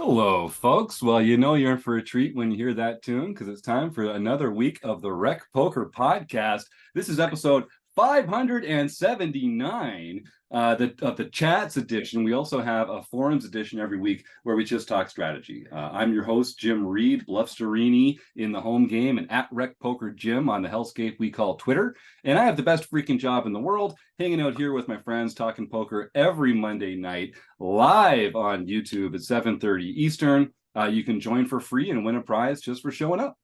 Hello, folks. Well, you know you're in for a treat when you hear that tune because it's time for another week of the Rec Poker Podcast. This is episode 579 of the Chats edition. We also have a Forums edition every week where we just talk strategy. I'm your host, Jim Reid, Bluffsterini in the home game and at Rec Poker Jim on the hellscape we call Twitter. And I have the best freaking job in the world, hanging out here with my friends talking poker every Monday night live on YouTube at 7:30 Eastern. You can join for free and win a prize just for showing up.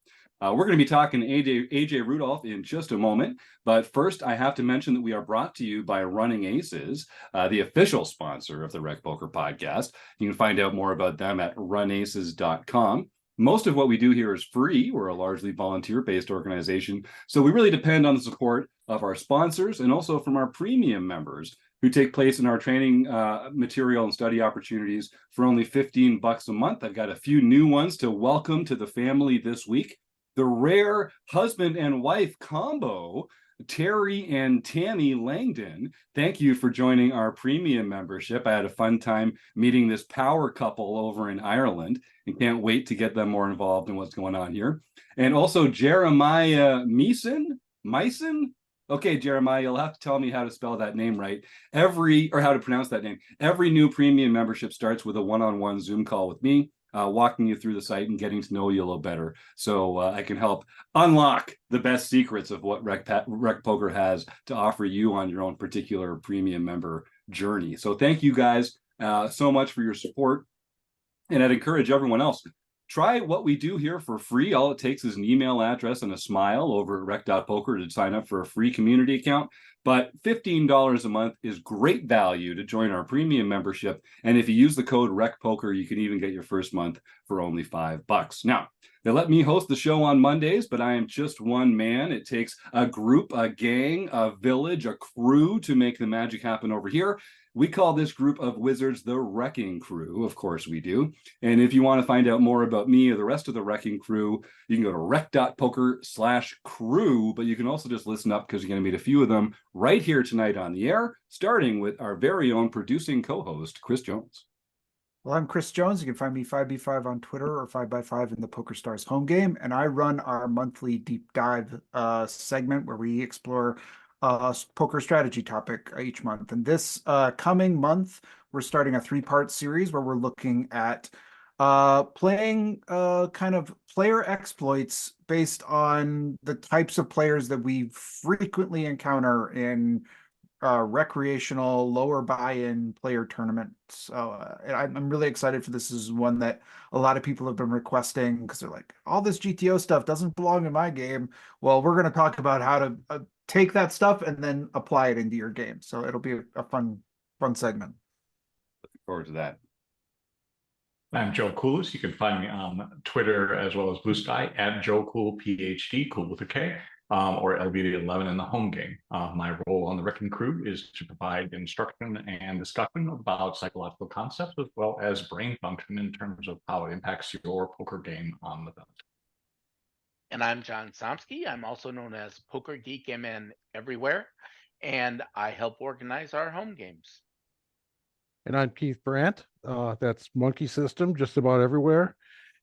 We're going to be talking AJ Rudolph in just a moment, but first I have to mention that we are brought to you by Running Aces, the official sponsor of the Rec Poker Podcast. You can find out more about them at runaces.com. Most of what we do here is free. We're a largely volunteer-based organization, so we really depend on the support of our sponsors and also from our premium members who take place in our training material and study opportunities for only $15 a month. I've got a few new ones to welcome to the family this week. The rare husband and wife combo, Terry and Tammy Langdon. Thank you for joining our premium membership. I had a fun time meeting this power couple over in Ireland and can't wait to get them more involved in what's going on here. And also Jeremiah Meisen? Okay, Jeremiah, you'll have to tell me how to spell that name right. Or how to pronounce that name. Every new premium membership starts with a one-on-one Zoom call with me, walking you through the site and getting to know you a little better, so I can help unlock the best secrets of what Rec Poker has to offer you on your own particular premium member journey. So thank you guys so much for your support, and I'd encourage everyone else, try what we do here for free. All it takes is an email address and a smile over at rec.poker to sign up for a free community account. But $15 a month is great value to join our premium membership. And if you use the code RecPoker, you can even get your first month for only $5. Now, they let me host the show on Mondays, but I am just one man. It takes a group, a gang, a village, a crew to make the magic happen over here. We call this group of wizards the RECing Crew. Of course we do. And if you want to find out more about me or the rest of the RECing Crew, you can go to rec.poker/crew, but you can also just listen up because you're going to meet a few of them right here tonight on the air, starting with our very own producing co-host, Chris Jones. Well, I'm Chris Jones. You can find me 5B5 on Twitter or 5x5 in the PokerStars home game. And I run our monthly deep dive segment where we explore poker strategy topic each month. And this coming month, we're starting a 3-part series where we're looking at playing kind of player exploits based on the types of players that we frequently encounter in recreational lower buy-in player tournaments. So I'm really excited for this. This is one that a lot of people have been requesting because they're like, all this GTO stuff doesn't belong in my game. Well, we're going to talk about how to take that stuff and then apply it into your game. So it'll be a fun segment. Looking forward to that. I'm Joe Coolis. You can find me on Twitter as well as Blue Sky at Joe Cool PhD, cool with a K, or LBD11 in the home game. My role on the RECing Crew is to provide instruction and discussion about psychological concepts as well as brain function in terms of how it impacts your poker game on the field. And I'm John Somsky. I'm also known as Poker Geek MN everywhere, and I help organize our home games. And I'm Keith Brandt. That's Monkey System just about everywhere.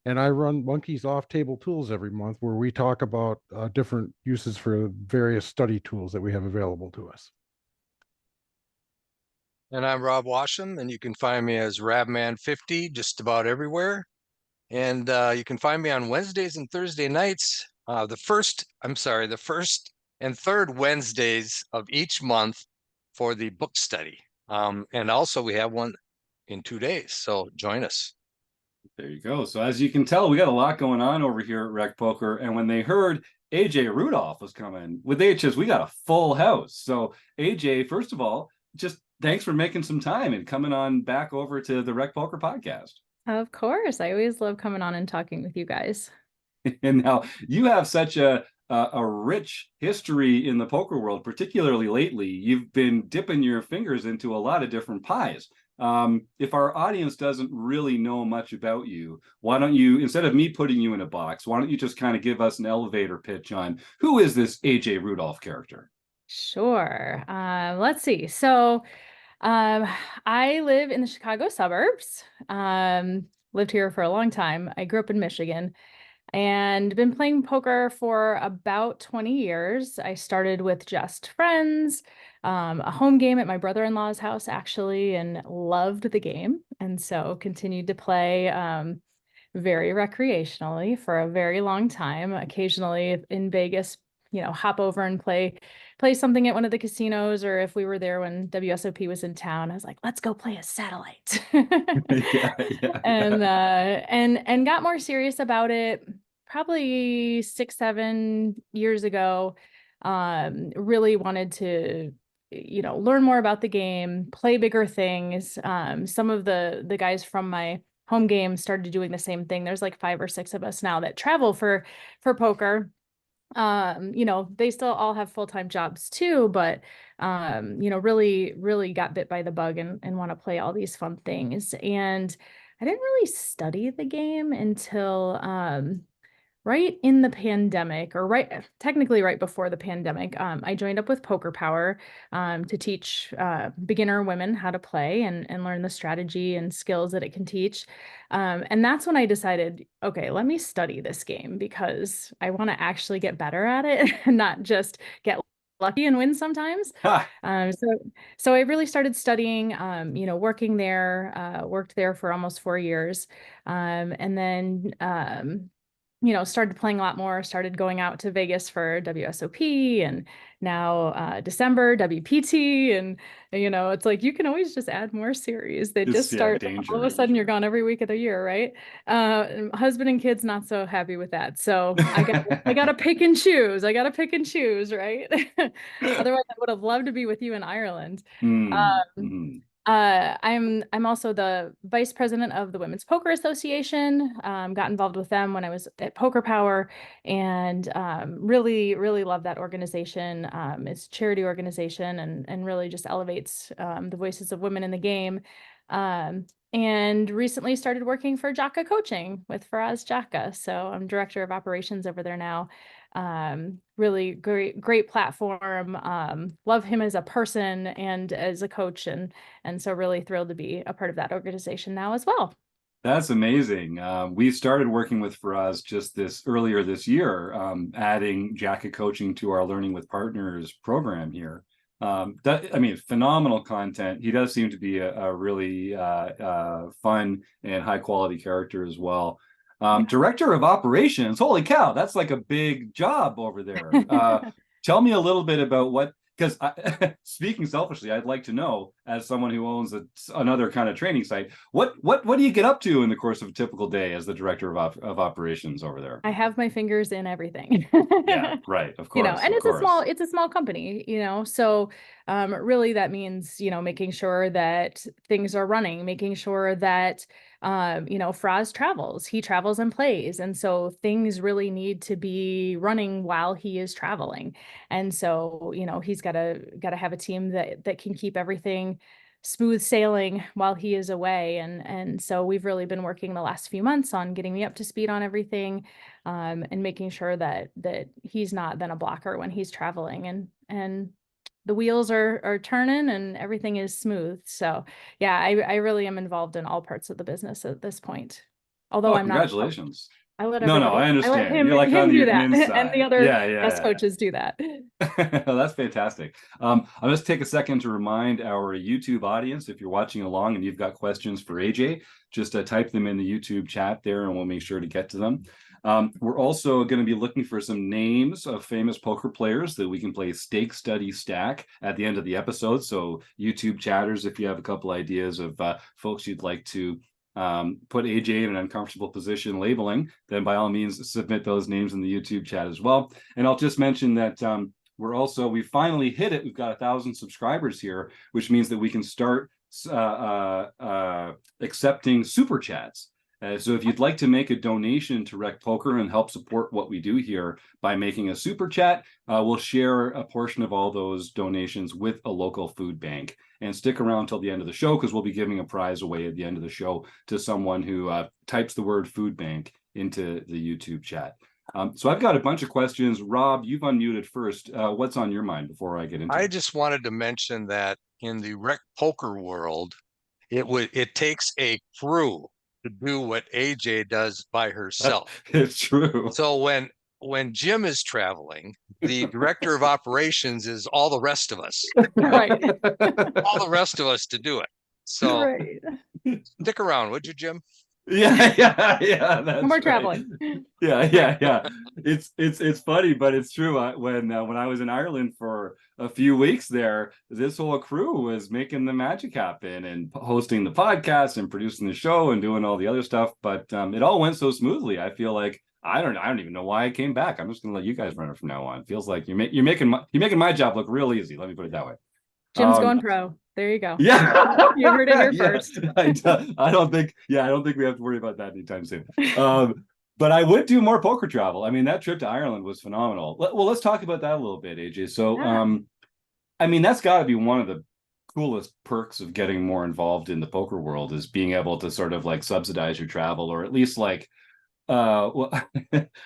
And I run Monkey's Off-Table Tools every month where we talk about different uses for various study tools that we have available to us. And I'm Rob Washam, and you can find me as Rabman50 just about everywhere. And you can find me on Wednesdays and Thursday nights, the first and third Wednesdays of each month for the book study. And also we have one in 2 days, so join us. There you go. So as you can tell, we got a lot going on over here at Rec Poker. And when they heard AJ Rudolph was coming with HS, we got a full house. So AJ, first of all, just thanks for making some time and coming on back over to the Rec Poker podcast. Of course. I always love coming on and talking with you guys. And now you have such a rich history in the poker world, particularly lately. You've been dipping your fingers into a lot of different pies. If our audience doesn't really know much about you, why don't you, instead of me putting you in a box, why don't you just kind of give us an elevator pitch on who is this AJ Rudolph character? Sure. Let's see. So I live in the Chicago suburbs. lived here for a long time. I grew up in Michigan and been playing poker for about 20 years. I started with just friends, a home game at my brother-in-law's house, actually, and loved the game. And so continued to play very recreationally for a very long time. Occasionally in Vegas, hop over and play something at one of the casinos, or if we were there when WSOP was in town, I was like, let's go play a satellite. And got more serious about it probably 6-7 years ago. Really wanted to learn more about the game, play bigger things. Some of the guys from my home game started doing the same thing. There's like 5 or 6 of us now that travel for poker. They still all have full-time jobs too, but really got bit by the bug and want to play all these fun things. And I didn't really study the game until right in the pandemic, or technically right before the pandemic. I joined up with Poker Power to teach beginner women how to play and learn the strategy and skills that it can teach. And that's when I decided, okay, let me study this game because I want to actually get better at it and not just get lucky and win sometimes. So I really started studying, working there, worked there for almost 4 years. And then started playing a lot more, started going out to Vegas for WSOP, and now December WPT. And it's like you can always just add more series. They just start, all of a sudden you're gone every week of the year, right? Husband and kids not so happy with that. So I gotta pick and choose. Right? Otherwise I would have loved to be with you in Ireland. I'm also the vice president of the Women's Poker Association. Got involved with them when I was at Poker Power, and really love that organization. It's a charity organization and really just elevates the voices of women in the game. And recently started working for Jaka Coaching with Faraz Jaka. So I'm director of operations over there now. Really great platform. Love him as a person and as a coach, and so really thrilled to be a part of that organization now as well. That's amazing. We started working with Faraz just earlier this year, adding Jaka Coaching to our Learning with Partners program here. Phenomenal content. He does seem to be a really fun and high quality character as well. Director of operations. Holy cow, that's like a big job over there. Tell me a little bit about because speaking selfishly, I'd like to know, as someone who owns another kind of training site, what do you get up to in the course of a typical day as the director of operations over there? I have my fingers in everything. Yeah, right. Of course. And it's a small company, so really that means, making sure that things are running, making sure that Faraz travels. He travels and plays. And so things really need to be running while he is traveling. And so, he's gotta have a team that can keep everything smooth sailing while he is away. And so we've really been working the last few months on getting me up to speed on everything, and making sure that he's not then a blocker when he's traveling, and the wheels are turning and everything is smooth. So yeah, I really am involved in all parts of the business at this point. Although I'm not. Congratulations. I let No, I understand. I let him, You're like on the do that, admin side. and the other guest coaches do that. That's fantastic. I'll just take a second to remind our YouTube audience, if you're watching along and you've got questions for AJ, just type them in the YouTube chat there, and we'll make sure to get to them. We're also going to be looking for some names of famous poker players that we can play Stake, Study, Stack at the end of the episode. So YouTube chatters, if you have a couple ideas of folks you'd like to put AJ in an uncomfortable position labeling, then by all means submit those names in the YouTube chat as well. And I'll just mention that we finally hit it. We've got 1,000 subscribers here, which means that we can start accepting super chats. So if you'd like to make a donation to RecPoker and help support what we do here by making a super chat, we'll share a portion of all those donations with a local food bank. And stick around till the end of the show, because we'll be giving a prize away at the end of the show to someone who types the word food bank into the YouTube chat. So I've got a bunch of questions. Rob, you've unmuted first. What's on your mind before I get into it? I just wanted to mention that in the RecPoker world, it takes a crew to do what AJ does by herself. It's true. So when Jim is traveling, the director of operations is all the rest of us, Right. all the rest of us to do it. So Right. stick around, would you, Jim? Yeah. That's No more right. traveling. Yeah. It's funny, but it's true. When I was in Ireland for a few weeks there, this whole crew was making the magic happen and hosting the podcast and producing the show and doing all the other stuff. But it all went so smoothly. I feel like I don't even know why I came back. I'm just gonna let you guys run it from now on. It feels like you're making my job look real easy. Let me put it that way. Jim's going pro. There you go. Yeah, You heard it here Yeah. first. I don't think we have to worry about that anytime soon. But I would do more poker travel. I mean, that trip to Ireland was phenomenal. Well, let's talk about that a little bit, AJ. So, Yeah. I mean, that's got to be one of the coolest perks of getting more involved in the poker world is being able to sort of like subsidize your travel, or at least like, what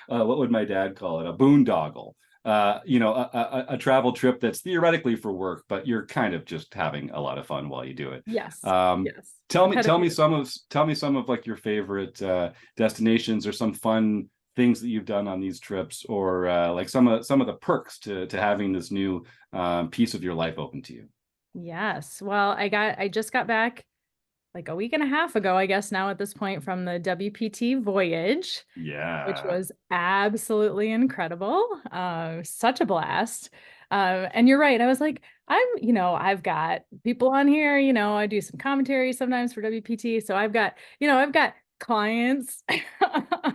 would my dad call it? A boondoggle. A travel trip that's theoretically for work, but you're kind of just having a lot of fun while you do it. Yes. Yes. Tell me some of like your favorite destinations or some fun things that you've done on these trips, or like some of the perks to having this new piece of your life open to you. Yes. Well, I just got back like a week and a half ago, I guess now at this point, from the WPT voyage, which was absolutely incredible. Such a blast. And you're right. I was like, I've got people on here, I do some commentary sometimes for WPT. So I've got clients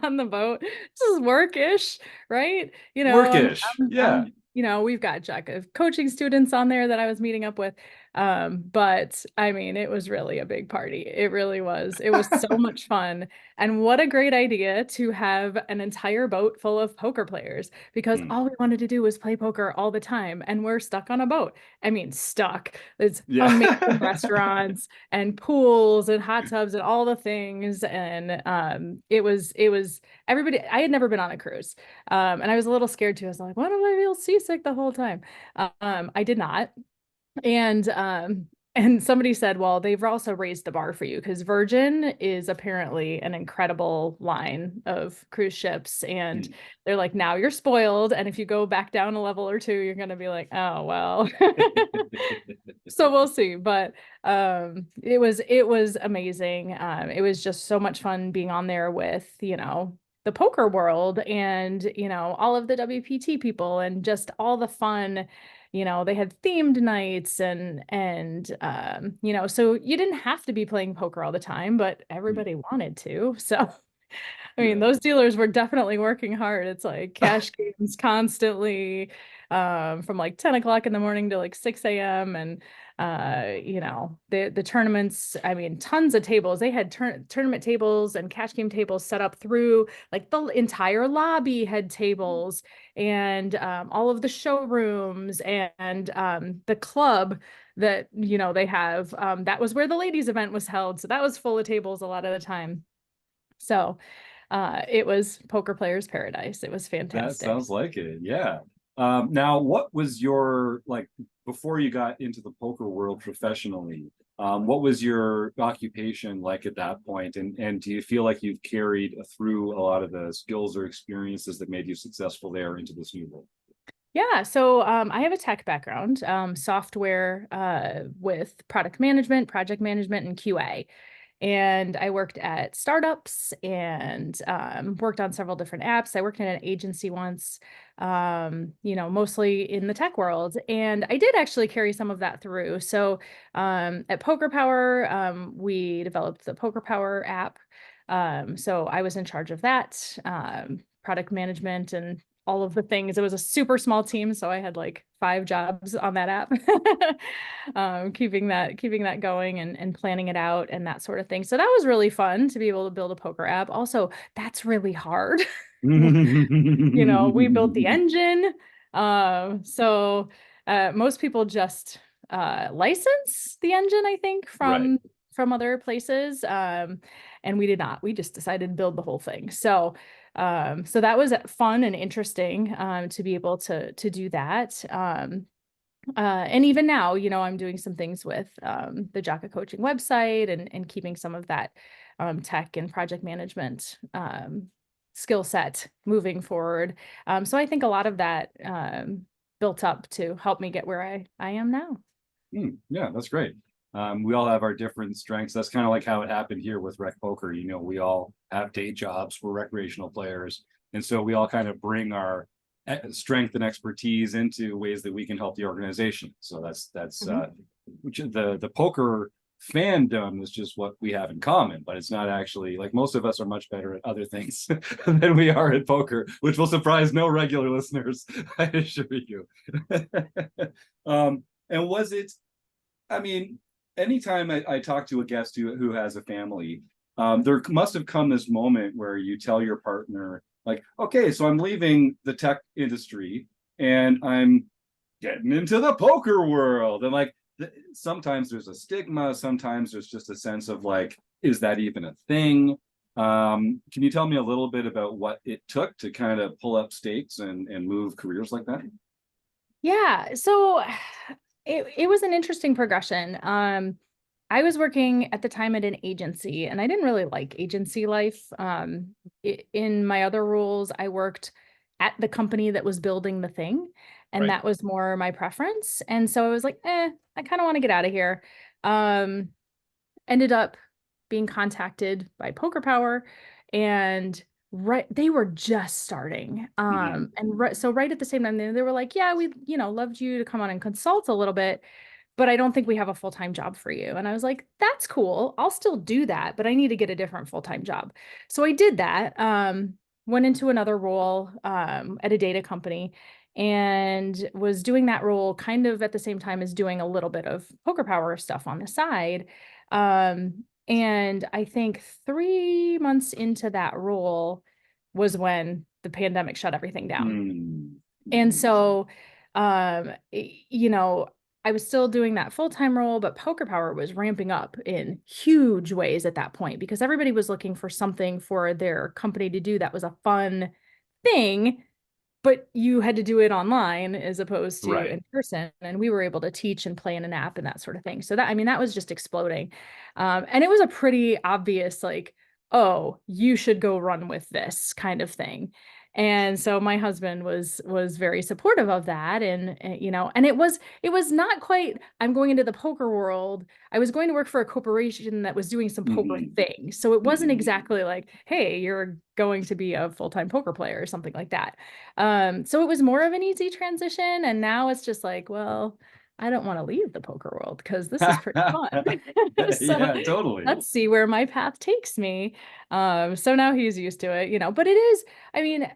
on the boat. This is workish, right? Workish. Yeah. We've got Jaka coaching students on there that I was meeting up with. But I mean, it was really a big party. It really was. It was so much fun. And what a great idea to have an entire boat full of poker players, because all we wanted to do was play poker all the time. And we're stuck on a boat. I mean, stuck. There's amazing restaurants and pools and hot tubs and all the things. And it was everybody. I had never been on a cruise. And I was a little scared too. I was like, what if I feel seasick the whole time? I did not. And somebody said, well, they've also raised the bar for you, because Virgin is apparently an incredible line of cruise ships. And they're like, now you're spoiled. And if you go back down a level or two, you're going to be like, oh, well, so we'll see. But it was amazing. It was just so much fun being on there with, the poker world and, all of the WPT people and just all the fun. They had themed nights and so you didn't have to be playing poker all the time, but everybody wanted to. So, I mean, those dealers were definitely working hard. It's like cash games constantly, from like 10 o'clock in the morning to like 6 a.m. And, the tournaments, I mean, tons of tables. They had tournament tables and cash game tables set up through like the entire lobby had tables, and all of the showrooms and the club that, they have, that was where the ladies event was held. So that was full of tables a lot of the time. So it was poker players paradise. It was fantastic. That sounds like it. Yeah. Now, what was your, like, before you got into the poker world professionally, what was your occupation like at that point? And do you feel like you've carried through a lot of the skills or experiences that made you successful there into this new role? Yeah, so I have a tech background, software with product management, project management, and QA. And I worked at startups and worked on several different apps. I worked in an agency once, mostly in the tech world. And I did actually carry some of that through. So at Poker Power, we developed the Poker Power app. So I was in charge of that, product management and all of the things. It was a super small team, so I had like 5 jobs on that app, keeping that going and planning it out and that sort of thing. So that was really fun to be able to build a poker app. Also, that's really hard. We built the engine. So most people just license the engine, I think, from other places. And we did not. We just decided to build the whole thing. So that was fun and interesting to be able to do that. And even now, I'm doing some things with the Jaka coaching website and keeping some of that tech and project management skill set moving forward. So I think a lot of that built up to help me get where I am now. Yeah, that's great. We all have our different strengths. That's kind of like how it happened here with Rec Poker. You know, we all have day jobs. We're recreational players. And so we all kind of bring our strength and expertise into ways that we can help the organization. So that's which the poker fandom is just what we have in common, but it's not actually, like, most of us are much better at other things than we are at poker, which will surprise no regular listeners, I assure you. And was it, I mean, anytime I talk to a guest who has a family, there must have come this moment where you tell your partner, like, okay, so I'm leaving the tech industry and I'm getting into the poker world. And like, sometimes there's a stigma, sometimes there's just a sense of like, is that even a thing? Can you tell me a little bit about what it took to kind of pull up stakes and move careers like that? Yeah, so it was an interesting progression. I was working at the time at an agency, and I didn't really like agency life. In my other roles, I worked at the company that was building the thing, and Right. that was more my preference. And so I was like, I kind of want to get out of here. Ended up being contacted by Poker Power, and they were just starting. And so right at the same time, they were like, yeah, we, loved you to come on and consult a little bit, but I don't think we have a full-time job for you. And I was like, that's cool. I'll still do that, but I need to get a different full-time job. So I did that, went into another role at a data company, and was doing that role kind of at the same time as doing a little bit of Poker Power stuff on the side. And I think 3 months into that role was when the pandemic shut everything down. And so, I was still doing that full-time role, but Poker Power was ramping up in huge ways at that point because everybody was looking for something for their company to do that was a fun thing, but you had to do it online as opposed to in person. And we were able to teach and play in an app and that sort of thing. So that was just exploding. And it was a pretty obvious, like, oh, you should go run with this kind of thing. And so my husband was very supportive of that. And it was not quite, I'm going into the poker world. I was going to work for a corporation that was doing some poker things. So it wasn't exactly like, hey, you're going to be a full-time poker player or something like that. So it was more of an easy transition. And now it's just like, well, I don't want to leave the poker world because this is pretty fun. So yeah, totally. Let's see where my path takes me. So now he's used to it, but it is, I mean,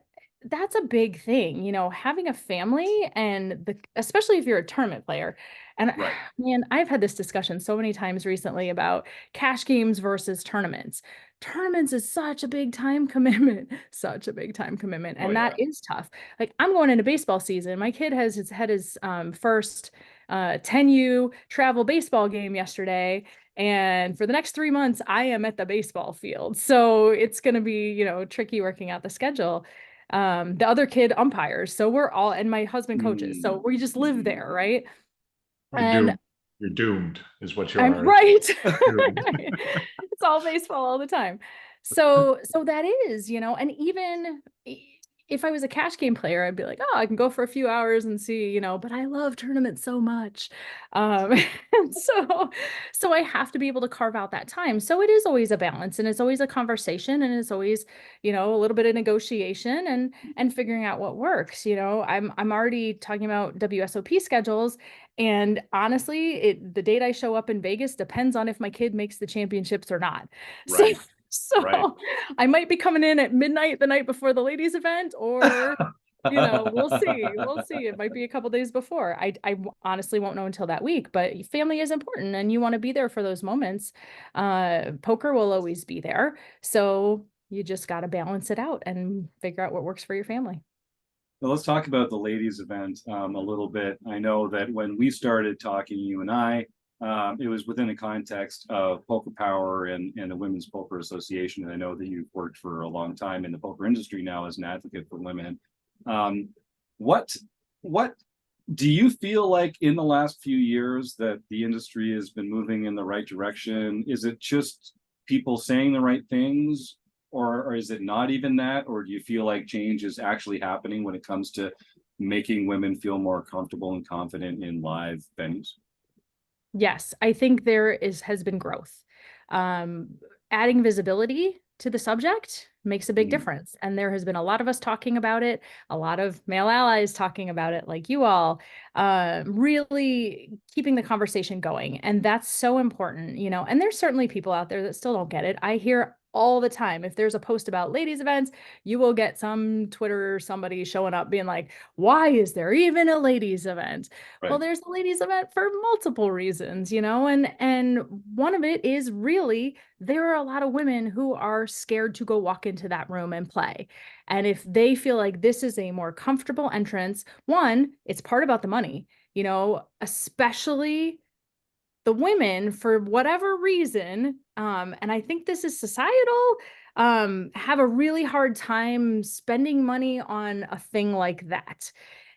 that's a big thing, having a family, and especially if you're a tournament player. And man, I've had this discussion so many times recently about cash games versus tournaments. Tournaments is such a big time commitment, and that is tough. Like, I'm going into baseball season. My kid had his first 10U travel baseball game yesterday. And for the next 3 months, I am at the baseball field. So it's going to be, tricky working out the schedule. The other kid umpires. So we're all, and my husband coaches. So we just live there, right? You're doomed is what you are. I'm right. It's all baseball all the time. So that is, and even if I was a cash game player, I'd be like, oh, I can go for a few hours and see, but I love tournaments so much. And so I have to be able to carve out that time. So it is always a balance, and it's always a conversation, and it's always, a little bit of negotiation and figuring out what works. I'm already talking about WSOP schedules. And honestly, the date I show up in Vegas depends on if my kid makes the championships or not. Right. So I might be coming in at midnight the night before the ladies event, or, we'll see. It might be a couple days before. I honestly won't know until that week, but family is important and you want to be there for those moments. Poker will always be there. So you just got to balance it out and figure out what works for your family. Well, let's talk about the ladies event a little bit. I know that when we started talking, you and I, it was within the context of Poker Power and the Women's Poker Association. And I know that you've worked for a long time in the poker industry now as an advocate for women. What do you feel like in the last few years that the industry has been moving in the right direction? Is it just people saying the right things, or is it not even that? Or do you feel like change is actually happening when it comes to making women feel more comfortable and confident in live venues? Yes, I think has been growth. Adding visibility to the subject makes a big difference. And there has been a lot of us talking about it, a lot of male allies talking about it, like you all, really keeping the conversation going. And that's so important, you know, and there's certainly people out there that still don't get it. I hear all the time, if there's a post about ladies events, you will get some Twitter somebody showing up being like, why is there even a ladies event? Right. Well, there's a ladies event for multiple reasons, you know, and one of it is really there are a lot of women who are scared to go walk into that room and play. And if they feel like this is a more comfortable entrance, one, it's part about the money, you know, especially the women, for whatever reason, and I think this is societal, have a really hard time spending money on a thing like that.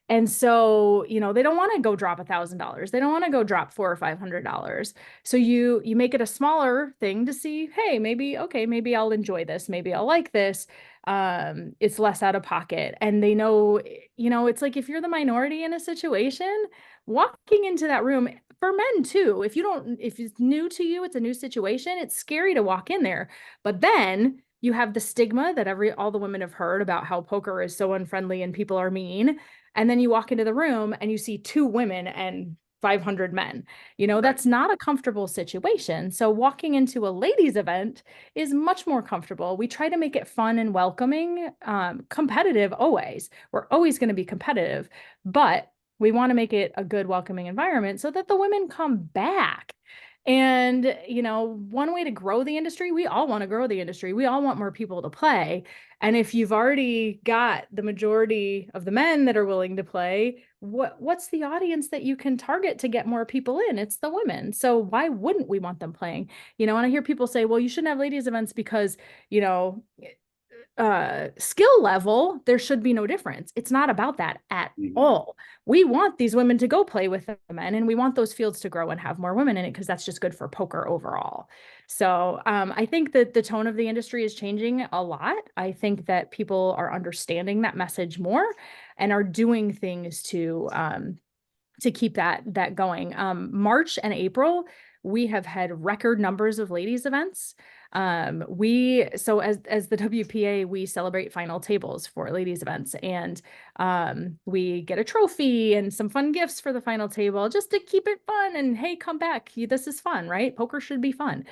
And so, you know, they don't want to go drop $1,000. They don't want to go drop $400 or $500. So you make it a smaller thing to see, hey, maybe, okay, maybe I'll enjoy this. Maybe I'll like this. It's less out of pocket. And they know, you know, it's like if you're the minority in a situation, walking into that room, for men too, if it's new to you, it's a new situation, it's scary to walk in there. But then you have the stigma that all the women have heard about how poker is so unfriendly and people are mean. And then you walk into the room and you see 2 women and 500 men. You know, that's not a comfortable situation. So walking into a ladies event is much more comfortable. We try to make it fun and welcoming, competitive always. We're always going to be competitive, but we want to make it a good, welcoming environment so that the women come back. And, you know, one way to grow the industry, we all want to grow the industry. We all want more people to play. And if you've already got the majority of the men that are willing to play, what's the audience that you can target to get more people in? It's the women. So why wouldn't we want them playing? You know, and I hear people say, well, you shouldn't have ladies events because, you know, skill level, there should be no difference. It's not about that at all. We want these women to go play with the men, and we want those fields to grow and have more women in it because that's just good for poker overall. So I think that the tone of the industry is changing a lot. I think that people are understanding that message more and are doing things to keep that going. March and April, we have had record numbers of ladies events. So as the WPA, we celebrate final tables for ladies events, and we get a trophy and some fun gifts for the final table just to keep it fun. And hey, come back. This is fun, right? Poker should be fun.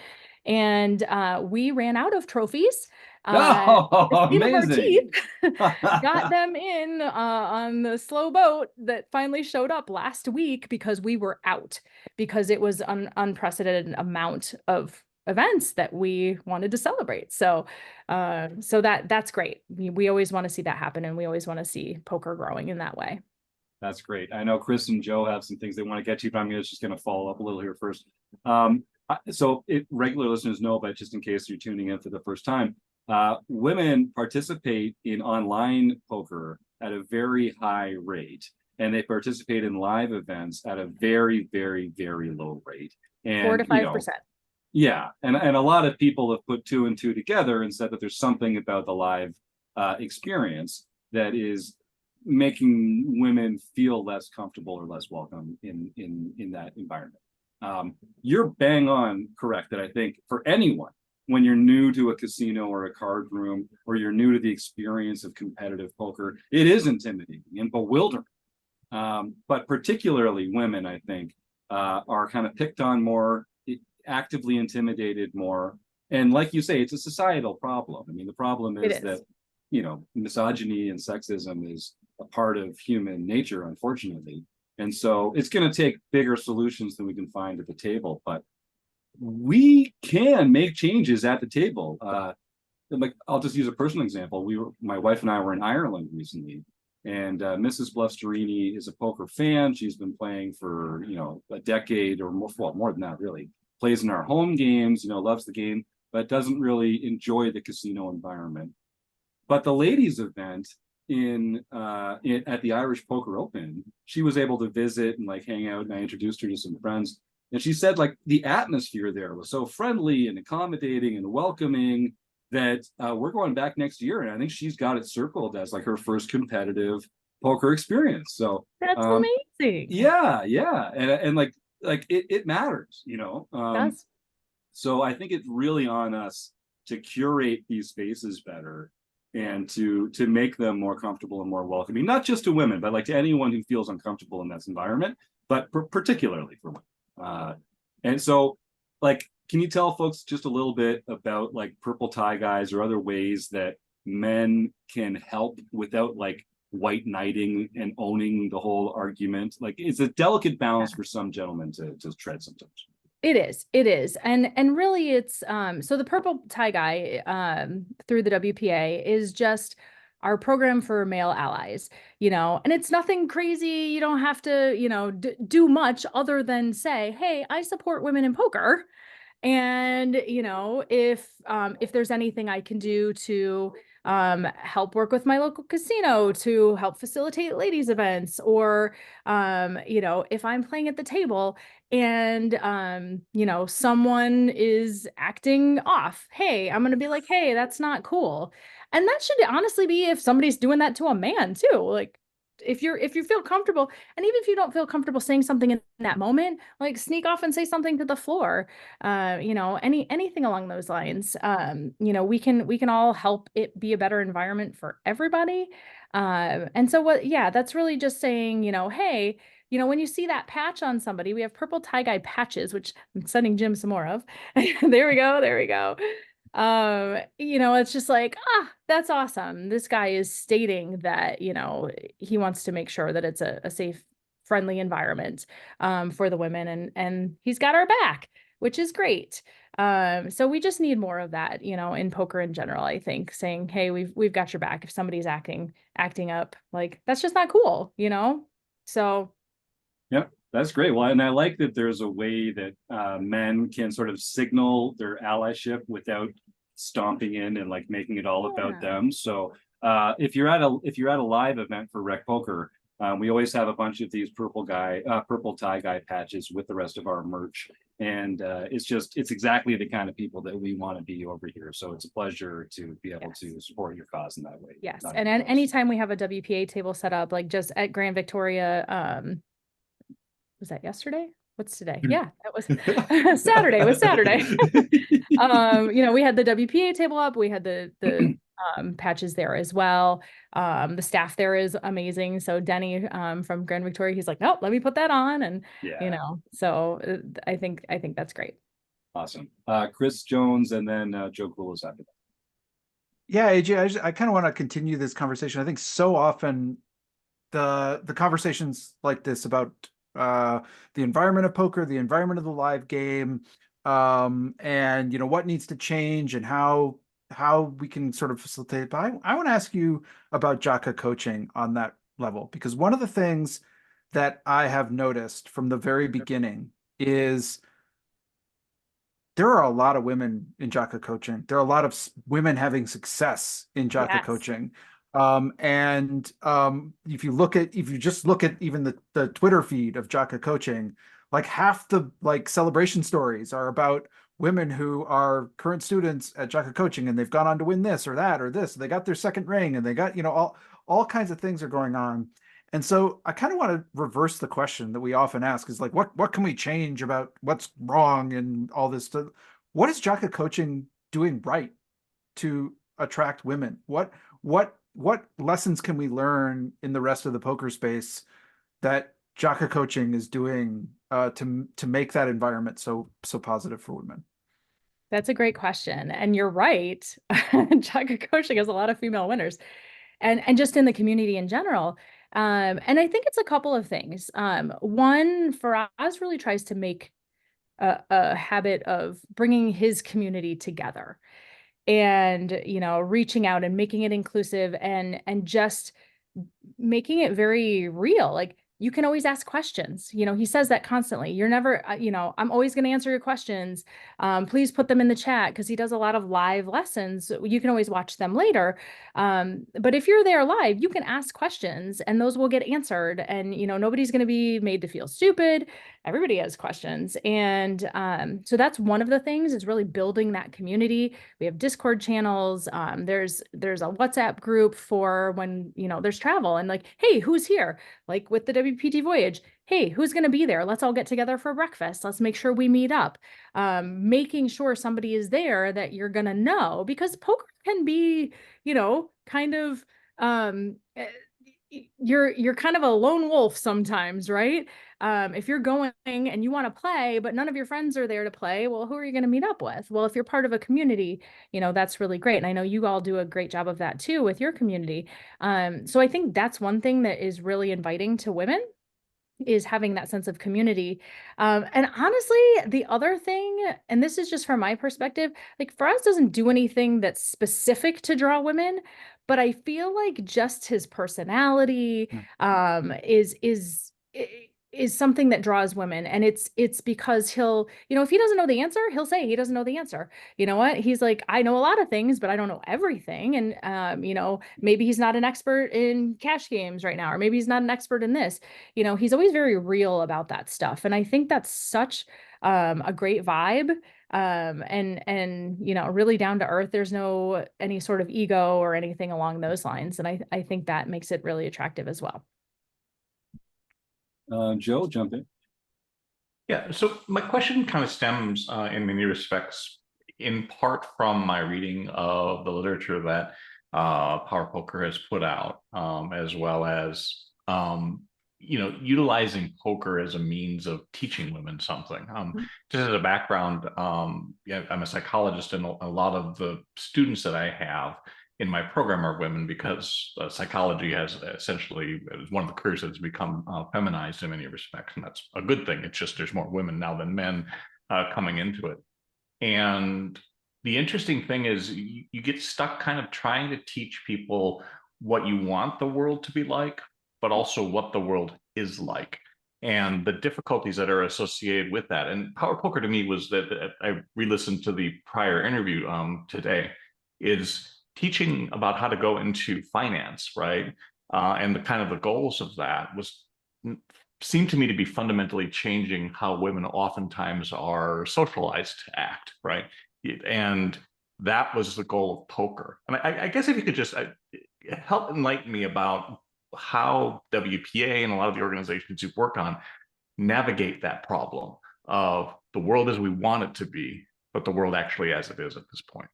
And we ran out of trophies. Amazing. Got them in on the slow boat that finally showed up last week because we were out, because it was an unprecedented amount of events that we wanted to celebrate. So that's great. We always want to see that happen, and we always want to see poker growing in that way. That's great. I know Chris and Joe have some things they want to get to, but I'm just going to follow up a little here first. So regular listeners know, but just in case you're tuning in for the first time, women participate in online poker at a very high rate, and they participate in live events at a very, very, very low rate. And 4 to 5%. Yeah, and a lot of people have put 2 and 2 together and said that there's something about the live experience that is making women feel less comfortable or less welcome in that environment. You're bang on correct that I think for anyone, when you're new to a casino or a card room, or you're new to the experience of competitive poker, it is intimidating and bewildering. But particularly women, I think, are kind of picked on more, actively intimidated more. And like you say, it's a societal problem. I mean, the problem is that, you know, misogyny and sexism is a part of human nature, unfortunately. And so it's going to take bigger solutions than we can find at the table. But we can make changes at the table. Like, I'll just use a personal example. My wife and I were in Ireland recently, and Mrs. Blusterini is a poker fan. She's been playing for, you know, a decade or more, well, more than that, really. Plays in our home games, you know, loves the game, but doesn't really enjoy the casino environment. But the ladies' event at the Irish Poker Open, she was able to visit and like hang out, and I introduced her to some friends. And she said like the atmosphere there was so friendly and accommodating and welcoming that we're going back next year, and I think she's got it circled as like her first competitive poker experience. So That's amazing. yeah, and like it matters, you know. That's So I think it's really on us to curate these spaces better and to make them more comfortable and more welcoming, not just to women, but like to anyone who feels uncomfortable in this environment, but particularly for women. And so, like, can you tell folks just a little bit about like purple tie guys or other ways that men can help without like white knighting and owning the whole argument? Like, it's a delicate balance for some gentlemen to tread sometimes. It is. And really it's, so the purple tie guy, through the WPA is just our program for male allies, you know, and it's nothing crazy. You don't have to, you know, do much other than say, hey, I support women in poker. And, you know, if there's anything I can do to help work with my local casino to help facilitate ladies events, or, you know, if I'm playing at the table and, you know, someone is acting off, hey, I'm going to be like, hey, that's not cool. And that should honestly be if somebody's doing that to a man too. Like, if you feel comfortable, and even if you don't feel comfortable saying something in that moment, like sneak off and say something to the floor, you know, anything along those lines. You know, we can all help it be a better environment for everybody. And so yeah, that's really just saying, you know, hey, you know, when you see that patch on somebody, we have purple tie guy patches, which I'm sending Jim some more of. There we go. You know, it's just like, that's awesome. This guy is stating that, you know, he wants to make sure that it's a safe, friendly environment, for the women, and he's got our back, which is great. So we just need more of that, you know, in poker in general, I think, saying, hey, we've got your back. If somebody's acting up, like, that's just not cool, you know? So. Yep. That's great. Well, and I like that there's a way that men can sort of signal their allyship without stomping in and like making it all about them. So if you're at a live event for Rec Poker, we always have a bunch of these purple tie guy patches with the rest of our merch, and it's exactly the kind of people that we want to be over here. So it's a pleasure to be able to support your cause in that way. Yes, and anytime we have a WPA table set up, like just at Grand Victoria, was that yesterday? What's today? Yeah, that was Saturday. It was Saturday. You know, we had the WPA table up. We had the patches there as well. The staff there is amazing. So Denny from Grand Victoria, he's like, nope, let me put that on, and you know, so I think that's great. Awesome. Chris Jones, and then Joe Koulos after that. Yeah, AJ, I kind of want to continue this conversation. I think so often the conversations like this about the environment of poker, the environment of the live game, and you know what needs to change and how we can sort of facilitate. But I want to ask you about Jaka coaching on that level, because one of the things that I have noticed from the very beginning is there are a lot of women in Jaka coaching. There are a lot of women having success in Jaka coaching. If you just look at even the Twitter feed of Jaka coaching, like half the like celebration stories are about women who are current students at Jaka coaching, and they've gone on to win this or that or this. They got their second ring, and they got, you know, all kinds of things are going on. And so I kind of want to reverse the question that we often ask is like, what can we change about what's wrong and all this stuff? What is Jaka coaching doing right to attract women? What lessons can we learn in the rest of the poker space that Jaka coaching is doing to make that environment so positive for women? That's a great question, and you're right. Jaka coaching has a lot of female winners, and just in the community in general. And I think it's a couple of things. One, Faraz really tries to make a habit of bringing his community together, and, you know, reaching out and making it inclusive, and just making it very real. Like, you can always ask questions. You know, he says that constantly. You're never, you know, I'm always going to answer your questions. Please put them in the chat, because he does a lot of live lessons. You can always watch them later. But if you're there live, you can ask questions, and those will get answered. And, you know, nobody's going to be made to feel stupid. everybody has questions. And so that's one of the things, is really building that community. We have Discord channels. There's a WhatsApp group for when, you know, there's travel, and like, hey, who's here? Like with the WPT voyage, hey, who's going to be there? Let's all get together for breakfast. Let's make sure we meet up. Making sure somebody is there that you're going to know, because poker can be, you know, kind of, you're kind of a lone wolf sometimes, right? If you're going and you want to play, but none of your friends are there to play, well, who are you going to meet up with? Well, if you're part of a community, you know, that's really great. And I know you all do a great job of that too with your community. So I think that's one thing that is really inviting to women, is having that sense of community. And honestly, the other thing, and this is just from my perspective, like Faraz doesn't do anything that's specific to draw women, but I feel like just his personality is something that draws women. And it's because he'll, you know, if he doesn't know the answer, he'll say he doesn't know the answer. You know what? He's like, I know a lot of things, but I don't know everything. And, you know, maybe he's not an expert in cash games right now, or maybe he's not an expert in this. You know, he's always very real about that stuff. And I think that's such a great vibe. And, you know, really down to earth. There's no any sort of ego or anything along those lines. And I think that makes it really attractive as well. Joe, jump in. Yeah, so my question kind of stems in many respects, in part from my reading of the literature that Power Poker has put out, as well as you know, utilizing poker as a means of teaching women something. Just as a background, yeah, I'm a psychologist, and a lot of the students that I have in my program are women, because psychology has essentially, is one of the careers that has become feminized in many respects, and that's a good thing. It's just there's more women now than men coming into it. And the interesting thing is you get stuck kind of trying to teach people what you want the world to be like, but also what the world is like, and the difficulties that are associated with that. And Power Poker to me was that I re-listened to the prior interview today, is teaching about how to go into finance, right? And the kind of the goals of that seemed to me to be fundamentally changing how women oftentimes are socialized to act, right? And that was the goal of poker. And I guess if you could just help enlighten me about how WPA and a lot of the organizations you've worked on navigate that problem of the world as we want it to be, but the world actually as it is at this point.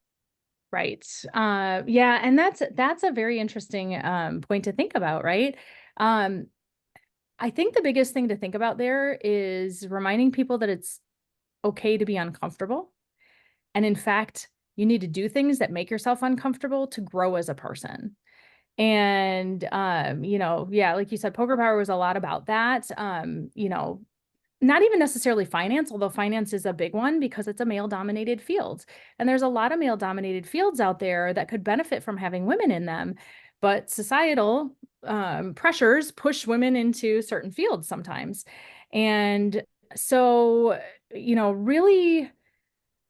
Right. Yeah. And that's a very interesting point to think about, right? I think the biggest thing to think about there is reminding people that it's okay to be uncomfortable. And in fact, you need to do things that make yourself uncomfortable to grow as a person. And, you know, yeah, like you said, Poker Power was a lot about that. You know, not even necessarily finance, although finance is a big one because it's a male-dominated field. And there's a lot of male-dominated fields out there that could benefit from having women in them. But societal pressures push women into certain fields sometimes. And so, you know, really,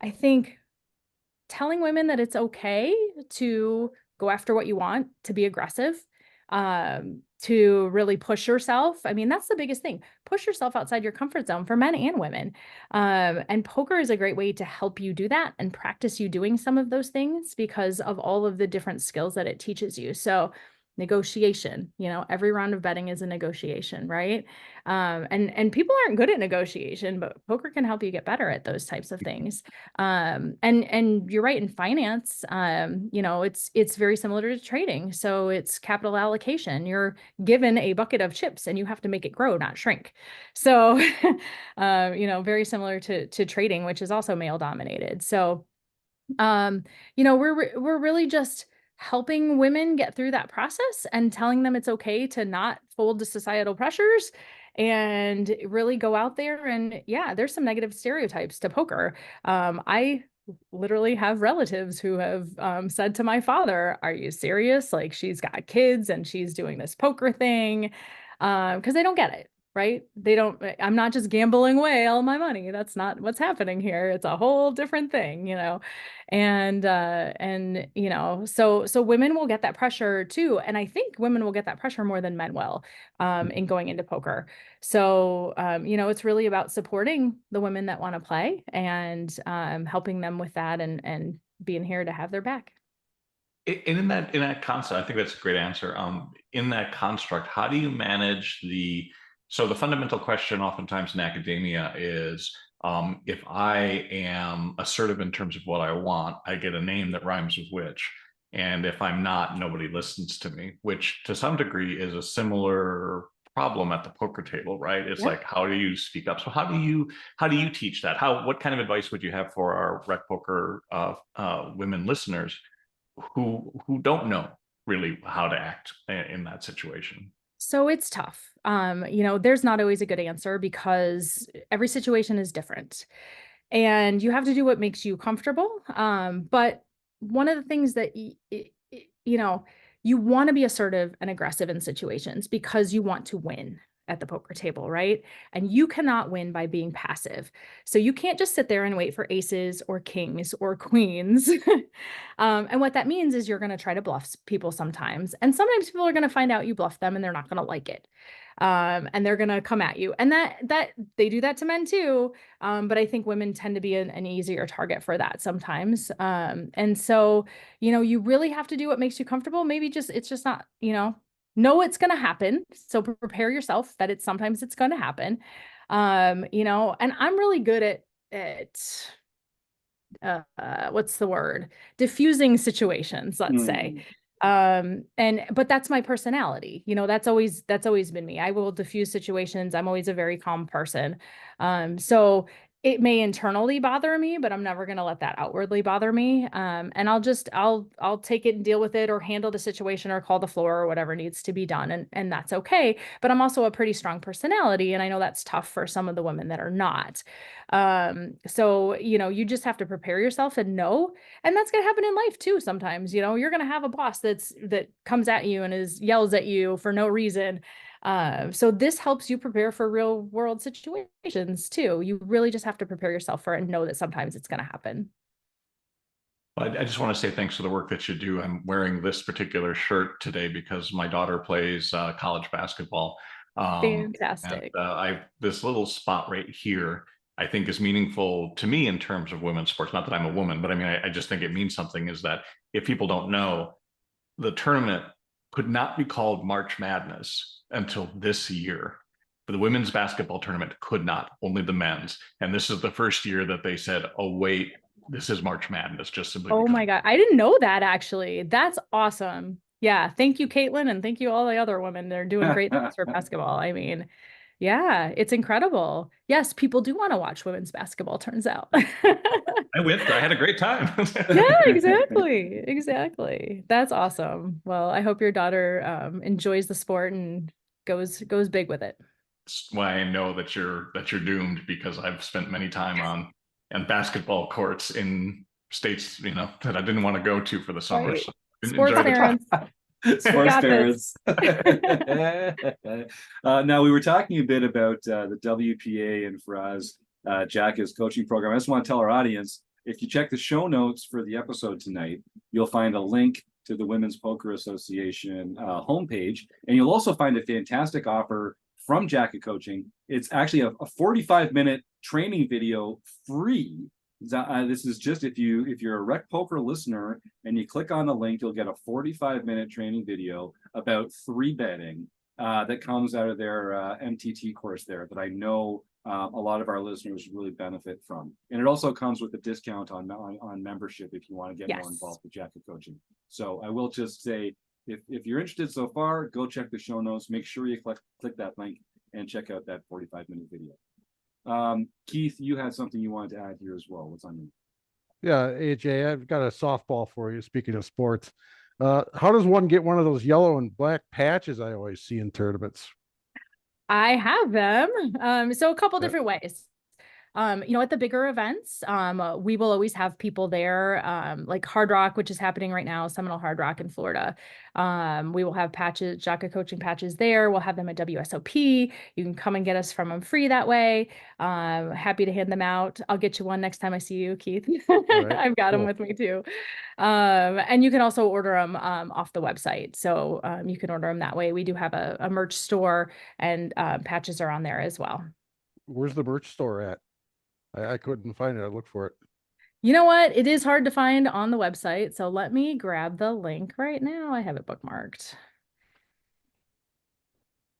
I think telling women that it's okay to go after what you want, to be aggressive, to really push yourself. I mean, that's the biggest thing. Push yourself outside your comfort zone for men and women. And poker is a great way to help you do that and practice you doing some of those things because of all of the different skills that it teaches you. So negotiation, you know, every round of betting is a negotiation, right? And people aren't good at negotiation, but poker can help you get better at those types of things. And you're right, in finance, you know, it's very similar to trading. So it's capital allocation. You're given a bucket of chips and you have to make it grow, not shrink. So, you know, very similar to trading, which is also male dominated. So, you know, we're really just helping women get through that process and telling them it's okay to not fold to societal pressures and really go out there. And yeah, there's some negative stereotypes to poker. I literally have relatives who have said to my father, are you serious? Like, she's got kids and she's doing this poker thing, because they don't get it. right? They don't, I'm not just gambling away all my money. That's not what's happening here. It's a whole different thing, you know? And you know, so women will get that pressure too. And I think women will get that pressure more than men will, in going into poker. So, you know, it's really about supporting the women that want to play and, helping them with that and being here to have their back. And in that concept, I think that's a great answer. In that construct, how do you manage so the fundamental question oftentimes in academia is, if I am assertive in terms of what I want, I get a name that rhymes with which. And if I'm not, nobody listens to me, which to some degree is a similar problem at the poker table, right? It's like, how do you speak up? So how do you teach that? What kind of advice would you have for our Rec Poker women listeners who don't know really how to act in that situation? So it's tough. You know, there's not always a good answer because every situation is different and you have to do what makes you comfortable. But one of the things that, you know, you want to be assertive and aggressive in situations because you want to win at the poker table, right? And you cannot win by being passive. So you can't just sit there and wait for aces or kings or queens. And what that means is you're going to try to bluff people sometimes. And sometimes people are going to find out you bluff them and they're not going to like it. And they're going to come at you. And that they do that to men too. But I think women tend to be an easier target for that sometimes. And so, you know, you really have to do what makes you comfortable. Maybe it's just not, you know it's going to happen. So prepare yourself that sometimes it's going to happen. You know, and I'm really good at what's the word? Diffusing situations, let's say. But that's my personality. You know, that's always been me. I will diffuse situations. I'm always a very calm person. So it may internally bother me, but I'm never going to let that outwardly bother me. And I'll take it and deal with it or handle the situation or call the floor or whatever needs to be done. And that's okay. But I'm also a pretty strong personality. And I know that's tough for some of the women that are not. So, you know, you just have to prepare yourself and know, and that's going to happen in life too. Sometimes, you know, you're going to have a boss that comes at you and yells at you for no reason. So this helps you prepare for real world situations too. You really just have to prepare yourself for it and know that sometimes it's going to happen. I just want to say thanks for the work that you do. I'm wearing this particular shirt today because my daughter plays college basketball. Fantastic. And this little spot right here, I think, is meaningful to me in terms of women's sports. Not that I'm a woman, but I mean, I just think it means something. Is that if people don't know, the tournament could not be called March Madness until this year. But the women's basketball tournament could not, only the men's. And this is the first year that they said, oh, wait, this is March Madness, just simply. Oh my God. I didn't know that actually. That's awesome. Yeah. Thank you, Caitlin. And thank you all the other women. They're doing great things for basketball. I mean, yeah, it's incredible. Yes, people do want to watch women's basketball, turns out. I went. I had a great time. Yeah, exactly. Exactly. That's awesome. Well, I hope your daughter enjoys the sport and goes big with it. That's why I know that you're doomed, because I've spent many time on basketball courts in states, you know, that I didn't want to go to for the summer. Right. So Sports parents. Sports parents. Now we were talking a bit about the WPA and Faraz Jaka's coaching program. I just want to tell our audience, if you check the show notes for the episode tonight, you'll find a link to the Women's Poker Association homepage, and you'll also find a fantastic offer from Jaka Coaching. It's actually a 45-minute training video, free. This is just if you're a Rec Poker listener and you click on the link, you'll get a 45-minute training video about 3-betting that comes out of their MTT course there that I know a lot of our listeners really benefit from. And it also comes with a discount on membership if you want to get more involved with Jaka Coaching. So I will just say, if you're interested so far, go check the show notes. Make sure you click that link and check out that 45-minute video. Keith, you had something you wanted to add here as well. What's on you? Yeah, AJ, I've got a softball for you. Speaking of sports, how does one get one of those yellow and black patches I always see in tournaments? I have them. So a couple different ways. At the bigger events, we will always have people there, like Hard Rock, which is happening right now, Seminole Hard Rock in Florida. We will have patches, Jaka coaching patches there. We'll have them at WSOP. You can come and get us from them free that way. Happy to hand them out. I'll get you one next time I see you, Keith. right, I've got them cool. with me too. And you can also order them off the website. So you can order them that way. We do have a merch store, and patches are on there as well. Where's the merch store at? I couldn't find it. I looked for it. You know what? It is hard to find on the website. So let me grab the link right now. I have it bookmarked.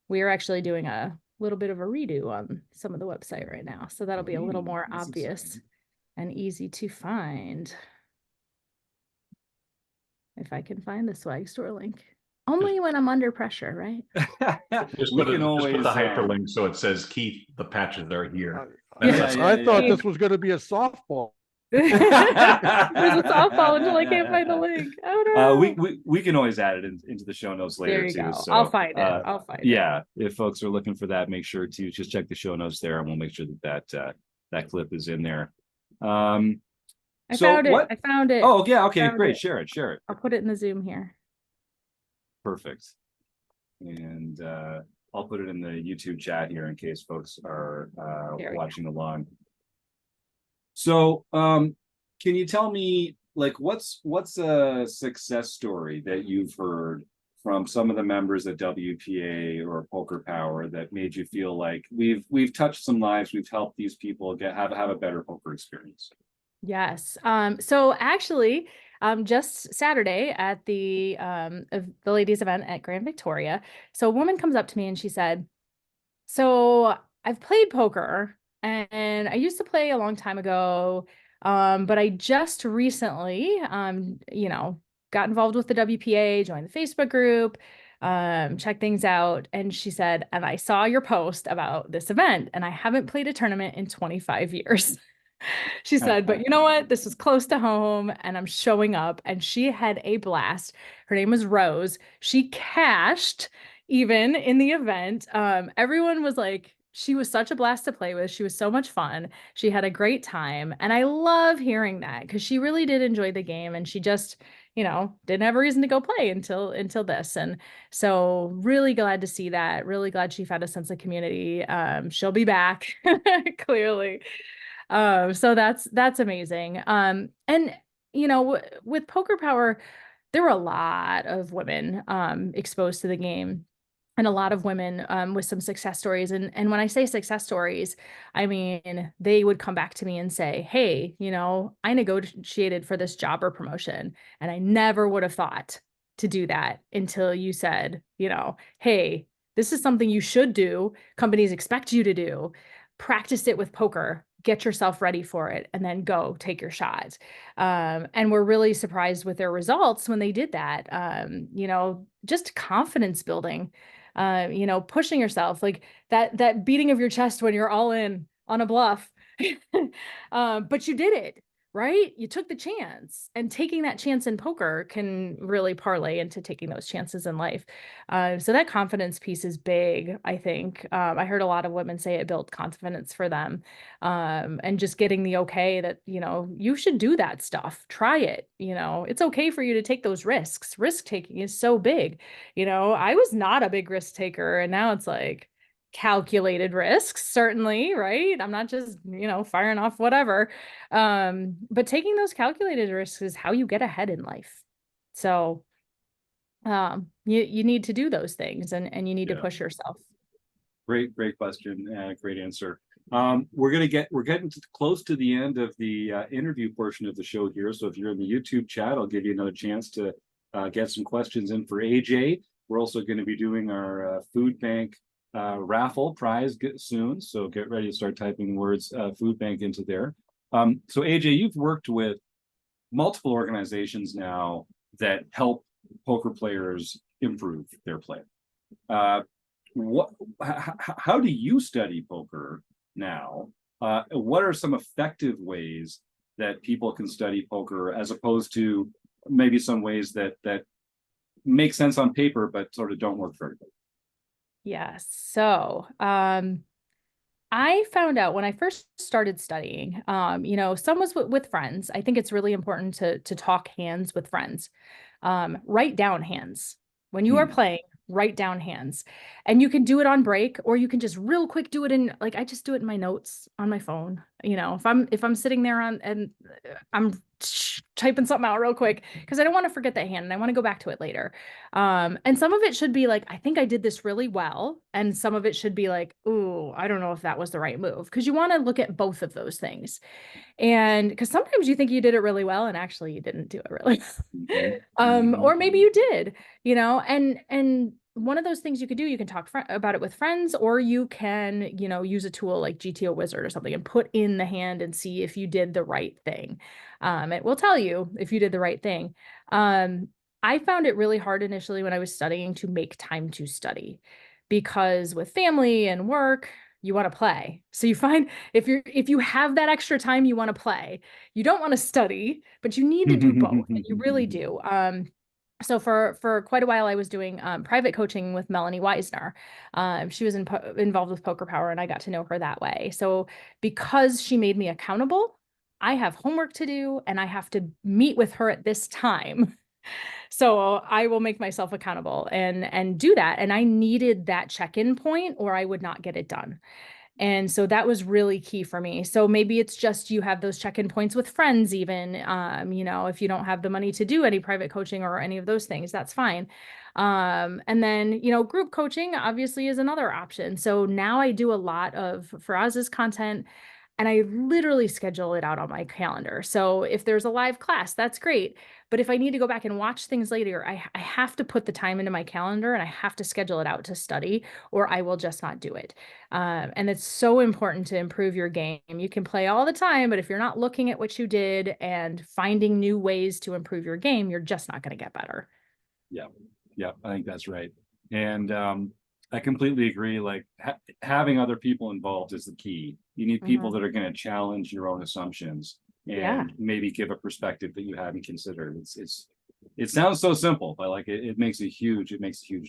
We are actually doing a little bit of a redo on some of the website right now. So that'll be a little more That's obvious exciting. and easy to find. If I can find the swag store link. Only when I'm under pressure, right? Just We put, can just always put the hyperlink so it says Keith, the patches are here. That's Yeah, I thought yeah. this was going to be a softball. There's a softball until I can't find the link. Oh no. We can always add it into the show notes later There you too. go. So I'll find it. I'll find it. yeah, if folks are looking for that, make sure to just check the show notes there, and we'll make sure that clip is in there. I So found it. what? I found it. Oh yeah, okay, Found great. it. Share it. I'll put it in the Zoom here. Perfect. And I'll put it in the YouTube chat here in case folks are There we watching along. So can you tell me, like, what's a success story that you've heard from some of the members at WPA or Poker Power that made you feel like we've touched some lives, we've helped these people have a better poker experience? Yes. So actually, just Saturday at the ladies event at Grand Victoria, so a woman comes up to me and she said, so I've played poker and I used to play a long time ago, but I just recently, got involved with the WPA, joined the Facebook group, check things out. And she said, and I saw your post about this event and I haven't played a tournament in 25 years. She said, but you know what? This is close to home and I'm showing up. And she had a blast. Her name was Rose. She cashed even in the event. Everyone was like, she was such a blast to play with. She was so much fun. She had a great time. And I love hearing that because she really did enjoy the game and she just, didn't have a reason to go play until this. And so really glad to see that. Really glad she found a sense of community. She'll be back clearly. So that's amazing. And with Poker Power, there were a lot of women exposed to the game and a lot of women with some success stories. And when I say success stories, I mean, they would come back to me and say, hey, I negotiated for this job or promotion and I never would have thought to do that until you said, hey, this is something you should do. Companies expect you to do. Practice it with poker, get yourself ready for it, and then go take your shot. And we're really surprised with their results when they did that. Just confidence building, pushing yourself, like that beating of your chest when you're all in on a bluff. But you did it, right? You took the chance, and taking that chance in poker can really parlay into taking those chances in life. So that confidence piece is big, I think. I heard a lot of women say it built confidence for them. And just getting the okay that, you should do that stuff. Try it. It's okay for you to take those risks. Risk taking is so big. I was not a big risk taker, and now it's like, calculated risks, certainly, right? I'm not just, firing off whatever. But taking those calculated risks is how you get ahead in life. So you need to do those things and you need to push yourself. Great question. Great answer. We're getting close to the end of the interview portion of the show here. So if you're in the YouTube chat, I'll give you another chance to get some questions in for AJ. We're also going to be doing our food bank raffle prize soon, so get ready to start typing words food bank into there. So AJ, you've worked with multiple organizations now that help poker players improve their play. How do you study poker now? What are some effective ways that people can study poker as opposed to maybe some ways that make sense on paper but sort of don't work very well? Yes. So I found out when I first started studying, some was with friends. I think it's really important to talk hands with friends. Write down hands. When you are playing, write down hands. And you can do it on break, or you can just real quick do it in, like, I just do it in my notes on my phone. If I'm sitting there and I'm typing something out real quick, because I don't want to forget that hand and I want to go back to it later. And some of it should be like, I think I did this really well. And some of it should be like, ooh, I don't know if that was the right move. Because you want to look at both of those things. And because sometimes you think you did it really well and actually you didn't do it really well. Or maybe you did, and one of those things you could do, you can talk about it with friends, or you can, use a tool like GTO Wizard or something and put in the hand and see if you did the right thing. It will tell you if you did the right thing. I found it really hard initially when I was studying to make time to study, because with family and work, you want to play. So you find if you have that extra time, you want to play. You don't want to study, but you need to do both. And you really do. So for quite a while, I was doing private coaching with Melanie Weisner. She was involved with Poker Power, and I got to know her that way. So because she made me accountable, I have homework to do, and I have to meet with her at this time. So I will make myself accountable and do that. And I needed that check-in point, or I would not get it done. And so that was really key for me. So maybe it's just you have those check-in points with friends, even, if you don't have the money to do any private coaching or any of those things, that's fine. And then, group coaching obviously is another option. So now I do a lot of Faraz's content, and I literally schedule it out on my calendar. So if there's a live class, that's great. But if I need to go back and watch things later, I have to put the time into my calendar, and I have to schedule it out to study, or I will just not do it. And it's so important to improve your game. You can play all the time, but if you're not looking at what you did and finding new ways to improve your game, you're just not going to get better. Yeah, I think that's right. And I completely agree. Like having other people involved is the key. You need people that are going to challenge your own assumptions and maybe give a perspective that you hadn't considered. It sounds so simple, but like it makes a huge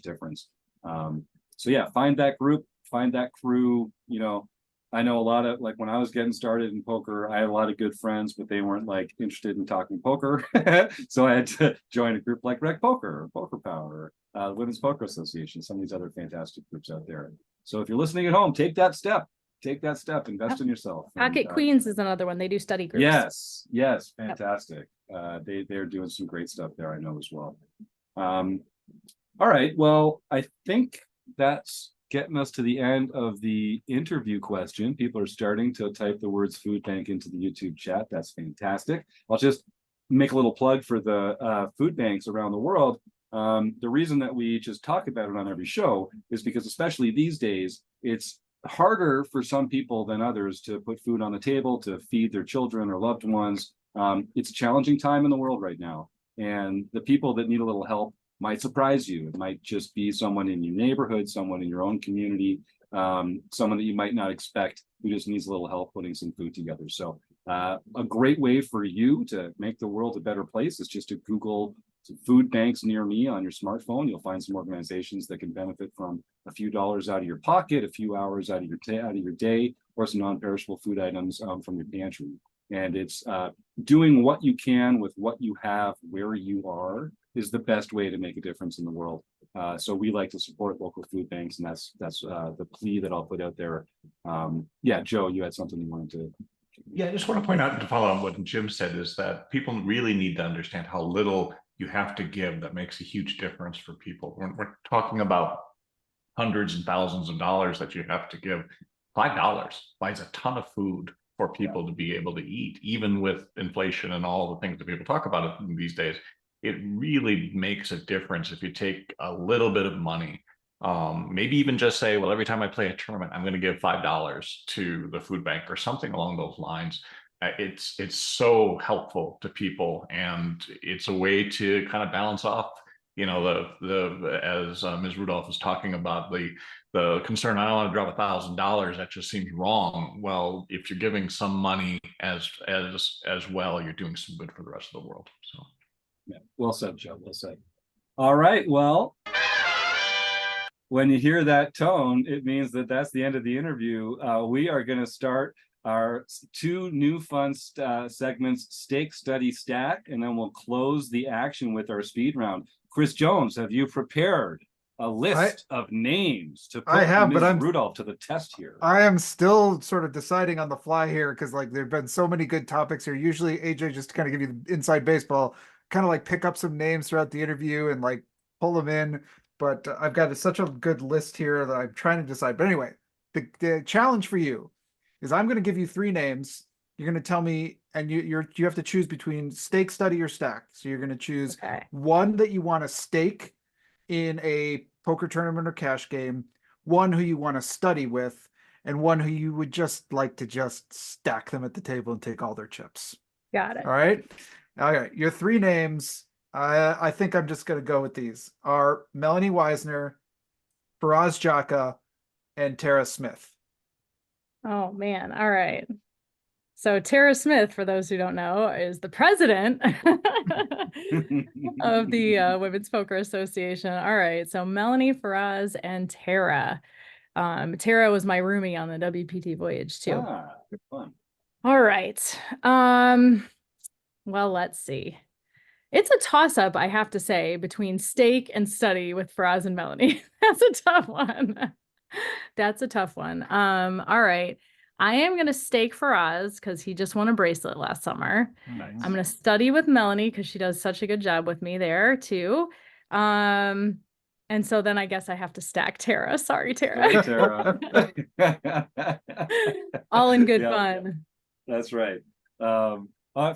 difference. So yeah, find that group, find that crew. I know a lot of, like, when I was getting started in poker, I had a lot of good friends, but they weren't like interested in talking poker. So I had to join a group like RecPoker or Poker Power, Women's Poker Association, some of these other fantastic groups out there. So if you're listening at home, take that step, invest in yourself. Pocket Queens is another one. They do study groups. Yes, fantastic. They're doing some great stuff there, I know as well. All right, well, I think that's getting us to the end of the interview question. People are starting to type the words food bank into the YouTube chat. That's fantastic. I'll just make a little plug for the food banks around the world. The reason that we just talk about it on every show is because, especially these days, it's harder for some people than others to put food on the table, to feed their children or loved ones. It's a challenging time in the world right now. And the people that need a little help might surprise you. It might just be someone in your neighborhood, someone in your own community, someone that you might not expect who just needs a little help putting some food together. So a great way for you to make the world a better place is just to Google food banks near me on your smartphone. You'll find some organizations that can benefit from a few dollars out of your pocket, a few hours out of your day, or some non-perishable food items from your pantry. And it's doing what you can with what you have where you are is the best way to make a difference in the world. So we like to support local food banks, and that's the plea that I'll put out there. Yeah, Joe, you had something you wanted to. Yeah, I just want to point out, to follow on what Jim said, is that people really need to understand how little you have to give that makes a huge difference for people. We're talking about hundreds and thousands of dollars that you have to give. $5 buys a ton of food for people to be able to eat, even with inflation and all the things that people talk about these days. It really makes a difference if you take a little bit of money, maybe even just say, well, every time I play a tournament, I'm going to give $5 to the food bank or something along those lines. It's so helpful to people, and it's a way to kind of balance off, as Ms. Rudolph was talking about, the concern, I don't want to drop $1,000, that just seems wrong. Well, if you're giving some money as well, you're doing some good for the rest of the world. So yeah, well said, Joe. Well said. All right, well, when you hear that tone, it means that that's the end of the interview. We are going to start our two new fun segments, Stake, Study, Stack, and then we'll close the action with our speed round. Chris Jones, have you prepared a list of names to put Ms. Rudolph to the test here? I am still sort of deciding on the fly here because like there've been so many good topics here. Usually AJ, just to kind of give you the inside baseball, kind of like pick up some names throughout the interview and like pull them in. But I've got such a good list here that I'm trying to decide. But anyway, the challenge for you is I'm going to give you three names. You're going to tell me, and you have to choose between stake, study, or stack. So you're going to choose one that you want to stake in a poker tournament or cash game, one who you want to study with, and one who you would just like to just stack them at the table and take all their chips. Got it. All right. All right. Your three names, I think I'm just going to go with these, are Melanie Weisner, Faraz Jaka, and Tara Smith. Oh, man. All right. So Tara Smith, for those who don't know, is the president of the Women's Poker Association. All right. So Melanie, Faraz, and Tara. Tara was my roomie on the WPT voyage too. Good fun. All right. Well, let's see. It's a toss-up, I have to say, between stake and study with Faraz and Melanie. That's a tough one. That's a tough one. All right. I am going to stake Faraz because he just won a bracelet last summer. Nice. I'm going to study with Melanie because she does such a good job with me there too. And so then I guess I have to stack Tara. Sorry, Tara. Hey, Tara. All in good fun. That's right.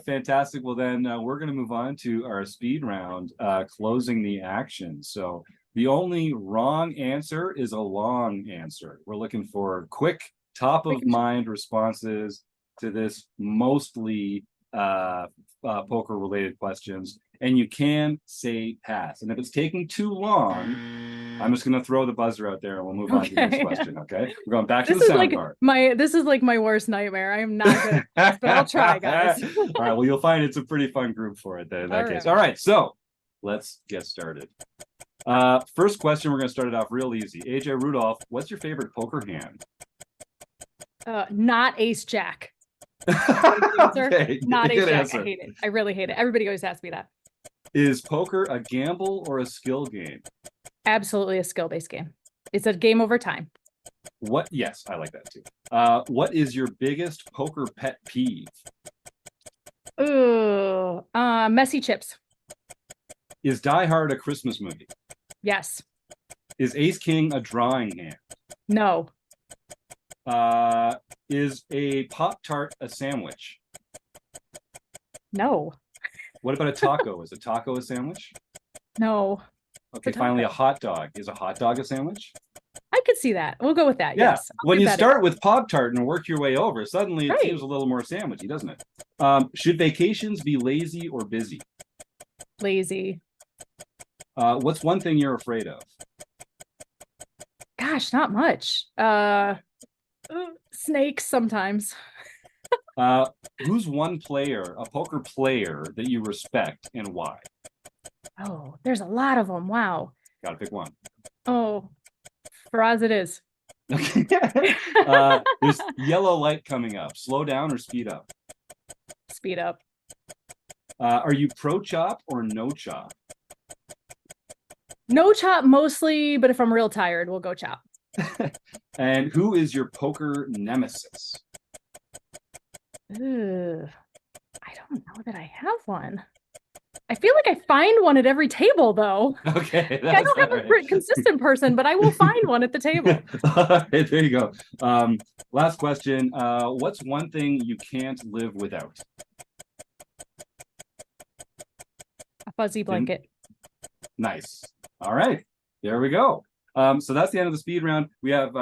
Fantastic. Well, then we're going to move on to our speed round, closing the action. So the only wrong answer is a long answer. We're looking for quick, top of mind responses to this mostly poker related questions. And you can say pass. And if it's taking too long, I'm just going to throw the buzzer out there and we'll move on to the next question. Okay. We're going back to the sound part. This is like my worst nightmare. I am not good at this, but I'll try, guys. All right. Well, you'll find it's a pretty fun group for it in that case. All right. So let's get started. First question, we're going to start it off real easy. AJ Rudolph, what's your favorite poker hand? Not ace jack. Okay, not ace jack. Answer. I hate it. I really hate it. Everybody always asks me that. Is poker a gamble or a skill game? Absolutely a skill-based game. It's a game over time. What? Yes, I like that too. What is your biggest poker pet peeve? Ooh, messy chips. Is Die Hard a Christmas movie? Yes. Is Ace King a drawing hand? No. Is a Pop-Tart a sandwich? No. What about a taco? Is a taco a sandwich? No. Okay, finally a hot dog. Is a hot dog a sandwich? I could see that. We'll go with that. Yeah. Yes. When you start with Pop-Tart and work your way over, suddenly it seems a little more sandwichy, doesn't it? Should vacations be lazy or busy? Lazy. What's one thing you're afraid of? Gosh, not much. Snakes sometimes. Who's one player, a poker player that you respect and why? Oh, there's a lot of them. Wow. Gotta pick one. Oh, Faraz it is. Okay. There's yellow light coming up. Slow down or speed up? Speed up. Are you pro chop or no chop? No chop mostly, but if I'm real tired, we'll go chop. And who is your poker nemesis? Ugh, I don't know that I have one. I feel like I find one at every table, though. Okay. I don't have a consistent person, but I will find one at the table. All right, there you go. Last question. What's one thing you can't live without? A fuzzy blanket. Nice. All right, there we go. So that's the end of the speed round. We have,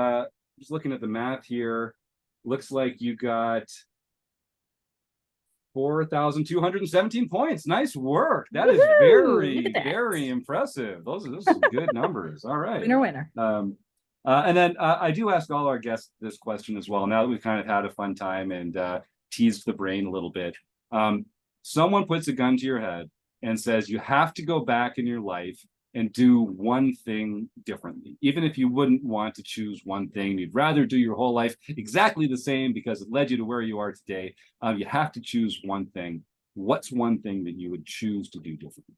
just looking at the math here, looks like you got 4,217 points. Nice work. That is very impressive. Those are good numbers. All right. Winner. And then I do ask all our guests this question as well. Now that we've kind of had a fun time and teased the brain a little bit, someone puts a gun to your head and says you have to go back in your life and do one thing differently. Even if you wouldn't want to choose one thing, you'd rather do your whole life exactly the same because it led you to where you are today. You have to choose one thing. What's one thing that you would choose to do differently?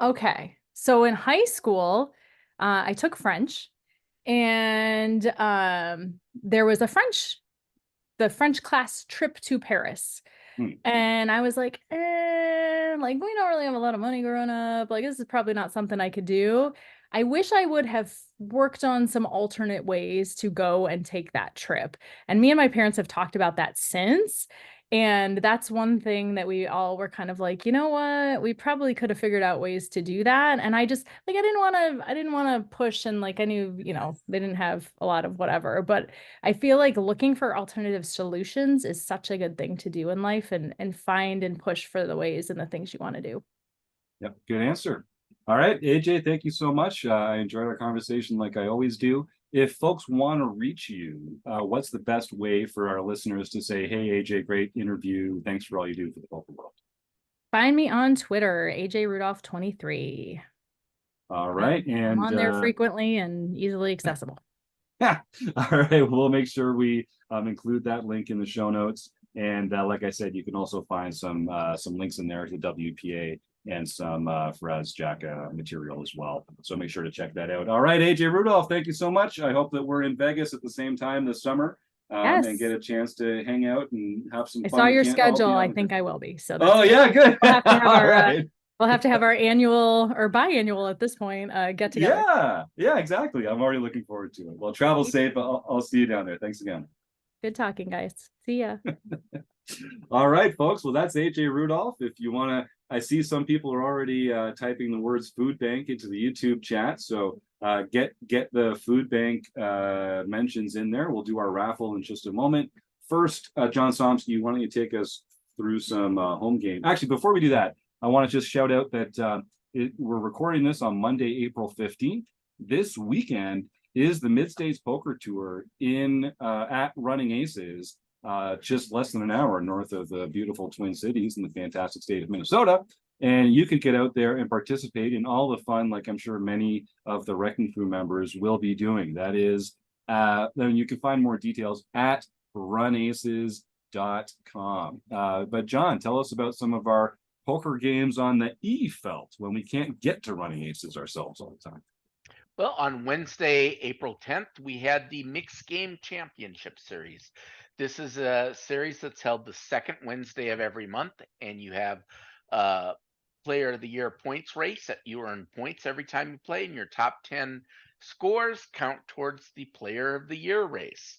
Okay. So in high school, I took French, and there was the French class trip to Paris. And I was like, like, we don't really have a lot of money growing up. Like, this is probably not something I could do. I wish I would have worked on some alternate ways to go and take that trip. And me and my parents have talked about that since. And that's one thing that we all were kind of like, you know what, we probably could have figured out ways to do that. And I just like, I didn't want to push, and like, I knew, you know, they didn't have a lot of whatever, but I feel like looking for alternative solutions is such a good thing to do in life, and find and push for the ways and the things you want to do. Yep, good answer. All right, AJ, thank you so much. I enjoyed our conversation like I always do. If folks want to reach you, what's the best way for our listeners to say, hey, AJ, great interview. Thanks for all you do for the poker world. Find me on Twitter, AJ Rudolph 23. All right. And I'm on there frequently and easily accessible. All right. We'll make sure we include that link in the show notes. And like I said, you can also find some links in there to WPA and some Faraz Jaka material as well. So make sure to check that out. All right, AJ Rudolph, thank you so much. I hope that we're in Vegas at the same time this summer Yes. and get a chance to hang out and have some I fun. saw your schedule. I think I will be. So that's oh, yeah, good. We'll have to have All our, right. we'll have to have our annual or biannual at this point get together. Yeah, exactly. I'm already looking forward to it. Well, travel safe. I'll see you down there. Thanks again. Good talking, guys. See ya. All right, folks. Well, that's AJ Rudolph. If you want to, I see some people are already typing the words food bank into the YouTube chat. So get the food bank mentions in there. We'll do our raffle in just a moment. First, John Somsky, why don't you take us through some home game? Actually, before we do that, I want to just shout out that we're recording this on Monday, April 15th. This weekend is the Mid-States Poker Tour at Running Aces. Just less than an hour north of the beautiful Twin Cities in the fantastic state of Minnesota. And you could get out there and participate in all the fun, like I'm sure many of the RECing Crew members will be doing. That is, then you can find more details at runaces.com. But John, tell us about some of our poker games on the E-Felt when we can't get to Running Aces ourselves all the time. Well, on Wednesday, April 10th, we had the Mixed Game Championship Series. This is a series that's held the second Wednesday of every month, and you have Player of the Year points race that you earn points every time you play, and your top 10 scores count towards the Player of the Year race.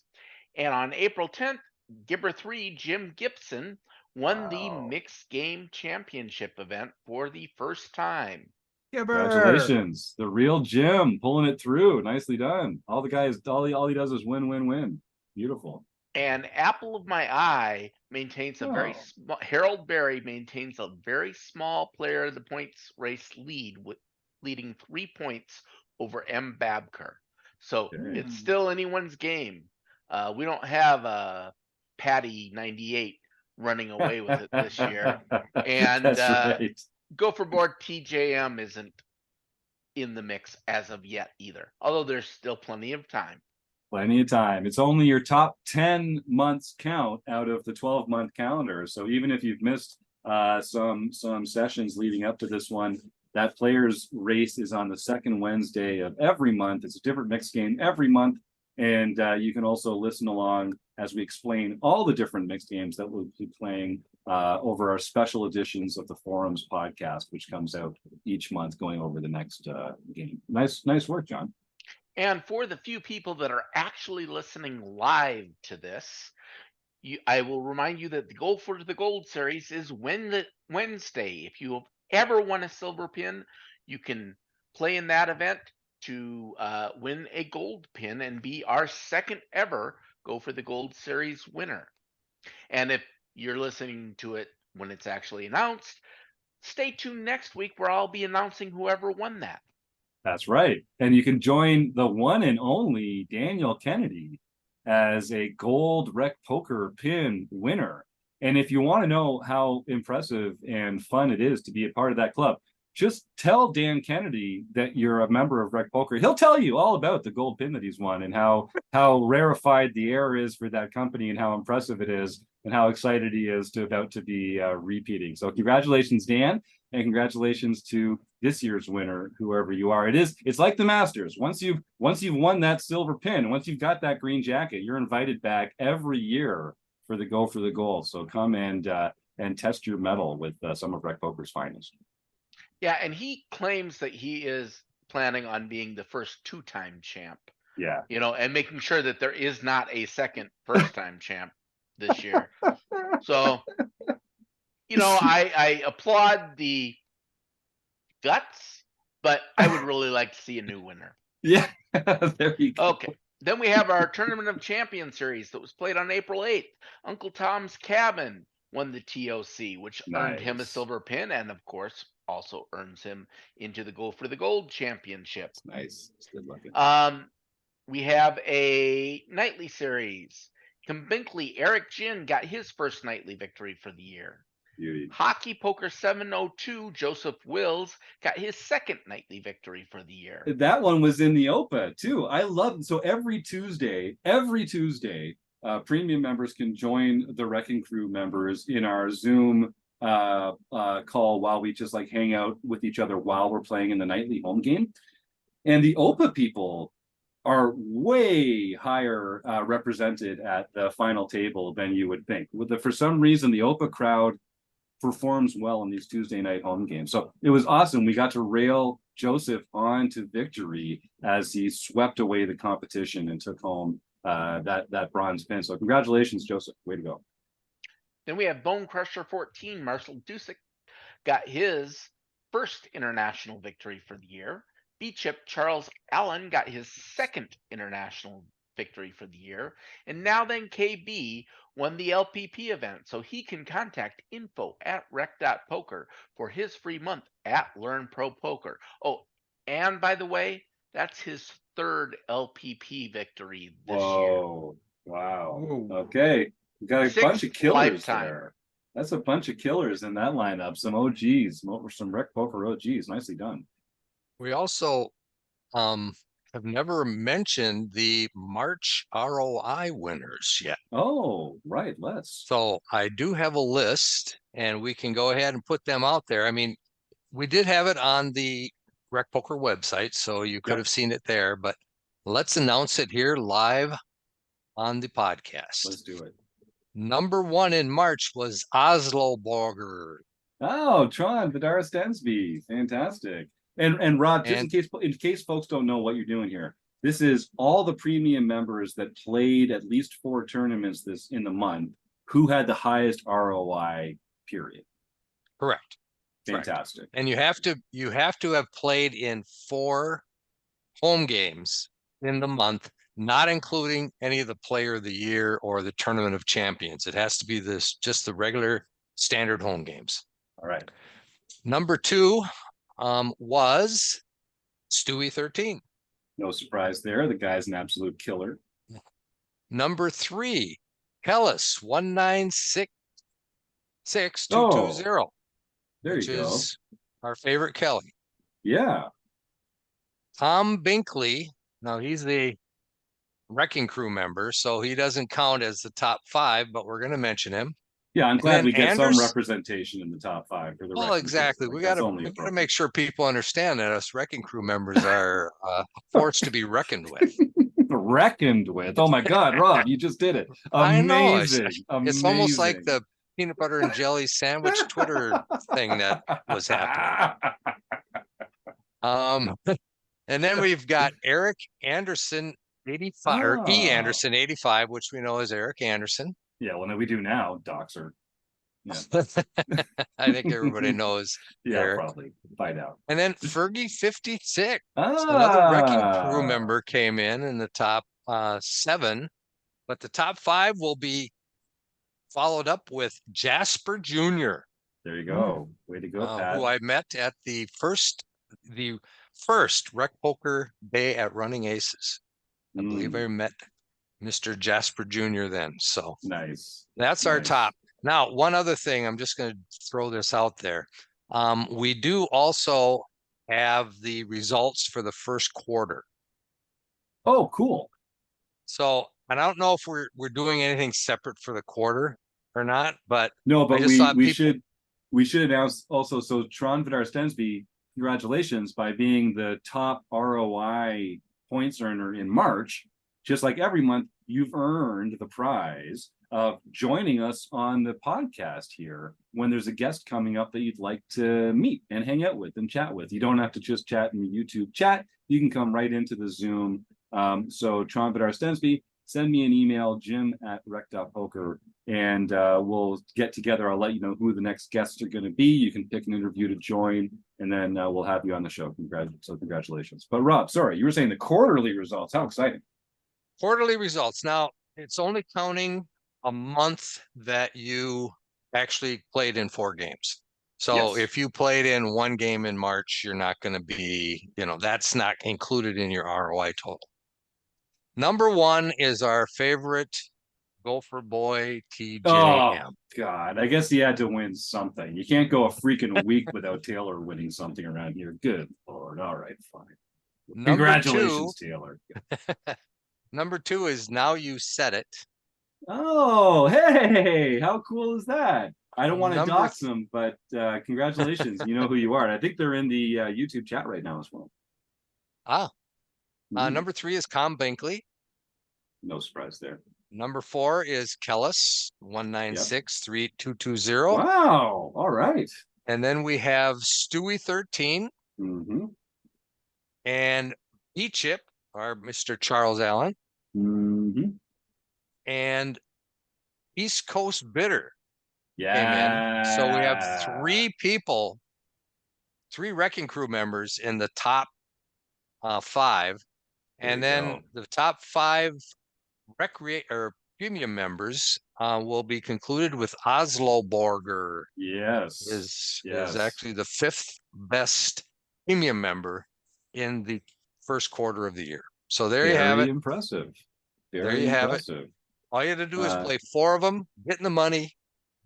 And on April 10th, Gibber 3 Jim Gibson won the Mixed Game Championship event for the first time. Congratulations, the real Jim pulling it through. Nicely done. All the guys, all he does is win. Beautiful. And Apple of My Eye maintains a very small, Harold Berry maintains a very small Player of the Points race lead, leading 3 points over M. Babker. So it's still anyone's game. We don't have Patty 98 running away with it this year. And right. Go for Board TJM isn't in the mix as of yet either, although there's still plenty of time. Plenty of time. It's only your top 10 months count out of the 12-month calendar. So even if you've missed some sessions leading up to this one, that players race is on the second Wednesday of every month. It's a different mixed game every month. And you can also listen along as we explain all the different mixed games that we'll be playing over our special editions of the Forums podcast, which comes out each month going over the next game. Nice work, John. And for the few people that are actually listening live to this, I will remind you that the Goal for the Gold series is Wednesday. If you have ever won a silver pin, you can play in that event to win a gold pin and be our second ever Go for the Gold series winner. And if you're listening to it when it's actually announced, stay tuned next week where I'll be announcing whoever won that. That's right. And you can join the one and only Daniel Kennedy as a gold RecPoker pin winner. And if you want to know how impressive and fun it is to be a part of that club, just tell Dan Kennedy that you're a member of Rec Poker. He'll tell you all about the gold pin that he's won and how rarefied the air is for that company and how impressive it is and how excited he is about to be repeating. So congratulations, Dan, and congratulations to this year's winner, whoever you are. It's like the Masters. Once you've won that silver pin, once you've got that green jacket, you're invited back every year for the Go for the Gold. So come and test your mettle with some of Rec Poker's finest. Yeah, and he claims that he is planning on being the first two-time champ. Yeah. And making sure that there is not a second first-time champ this year. So, I applaud the guts, but I would really like to see a new winner. Yeah, there you go. Okay. Then we have our Tournament of Champions series that was played on April 8th. Uncle Tom's Cabin won the TOC, which earned him a silver pin and, of course, also earns him into the Go for the Gold championship. Nice. It's good looking. We have a nightly series. Kim Binkley, Eric Jin got his first nightly victory for the year. Beauty. Hockey Poker 702, Joseph Wills got his second nightly victory for the year. That one was in the OPA too. I love it. So every Tuesday, premium members can join the Wrecking Crew members in our Zoom call while we just like hang out with each other while we're playing in the nightly home game. And the OPA people are way higher represented at the final table than you would think. For some reason, the OPA crowd performs well in these Tuesday night home games. So it was awesome. We got to rail Joseph on to victory as he swept away the competition and took home that bronze pin. So congratulations, Joseph. Way to go. Then we have Bone Crusher 14. Marcel Dusick got his first international victory for the year. B-Chip Charles Allen got his second international victory for the year. And Now Then KB won the LPP event, so he can contact info@rec.poker for his free month at Learn Pro Poker. Oh, and by the way, that's his third LPP victory this year. Wow. Ooh. Okay. We got a bunch of killers lifetime. there. That's a bunch of killers in that lineup. Some OGs, some Rec Poker OGs. Nicely done. We also have never mentioned the March ROI winners yet. Oh, right. Let's. So I do have a list and we can go ahead and put them out there. I mean, we did have it on the Rec Poker website, so you could have seen it there, but let's announce it here live on the podcast. Let's do it. Number 1 in March was Oslo Borger. Oh, Tron Vidara Stensby. Fantastic. And Rob, just in case folks don't know what you're doing here, this is all the premium members that played at least 4 tournaments in the month who had the highest ROI period. Correct. Fantastic. And you have to have played in 4 home games in the month, not including any of the Player of the Year or the Tournament of Champions. It has to be just the regular standard home games. All right. Number 2 was Stewie 13. No surprise there. The guy's an absolute killer. Number 3, Kellis 196220. There which you go. is our favorite Kelly. Yeah. Tom Binkley. Now he's the Wrecking Crew member, so he doesn't count as the top 5, but we're going to mention him. Yeah, I'm glad we get some Anders- representation in the top 5 for the. Well, Wrecking exactly. Crew. We That's got only to make sure people understand that us Wrecking Crew members are a force to be reckoned with. reckoned with. Oh my God, Rob, you just did it. I know. Amazing. It's almost like Amazing. the peanut butter and jelly sandwich Twitter thing that was happening. And then we've got Eric Anderson 85 or E Anderson 85, which we know as Eric Anderson. Yeah, well, no, we do now, Doxer. Yeah. I think everybody knows. Yeah, Eric. probably. Find out. And then Fergie 56, another Wrecking Crew member came in the top 7, but the top 5 will be followed up with Jasper Jr. There you go. Way to go, Pat. Who I met at the first Rec Poker day at Running Aces. I believe I met Mr. Jasper Jr. then. So nice. That's our top. Now, one other thing, I'm just going to throw this out there. We do also have the results for the first quarter. Oh, cool. So I don't know if we're doing anything separate for the quarter or not, but No, I but just thought we people, should announce also. So Tron Vidar Stensby, congratulations by being the top ROI points earner in March. Just like every month, you've earned the prize of joining us on the podcast here when there's a guest coming up that you'd like to meet and hang out with and chat with. You don't have to just chat in the YouTube chat. You can come right into the Zoom. So Tron Vidar Stensby, send me an email, jim@rec.poker, and we'll get together. I'll let you know who the next guests are going to be. You can pick an interview to join, and then we'll have you on the show. Congratulations. But Rob, sorry, you were saying the quarterly results. How exciting. quarterly results. Now, it's only counting a month that you actually played in 4 games. So Yes. if you played in 1 game in March, you're not going to be, that's not included in your ROI total. Number 1 is our favorite Gopher boy, TJM. Oh, God. I guess he had to win something. You can't go a freaking week without Taylor winning something around here. Good Lord. All right, fine. Number Congratulations, Taylor. Number 2 is Now You Said It. Oh, hey, how cool is that? I don't want to Number dox them, but congratulations. You know who you are. And I think they're in the YouTube chat right now as well. Number 3 is Com Binkley. No surprise there. Number 4 is Kellis, 196-3220. Wow. All right. And then we have Stewie 13 Mm-hmm. and E-Chip, our Mr. Charles Allen, Mm-hmm. and East Coast Bitter came Yeah. in. So we have 3 people, 3 Wrecking Crew members in the top 5. And then the top 5 premium members will be concluded with Oslo Borger. Yes. Is Yes. actually the 5th best premium member in the first quarter of the year. So there you have it. Impressive. Very There you have it. impressive. All you had to do is play 4 of them, get in the money,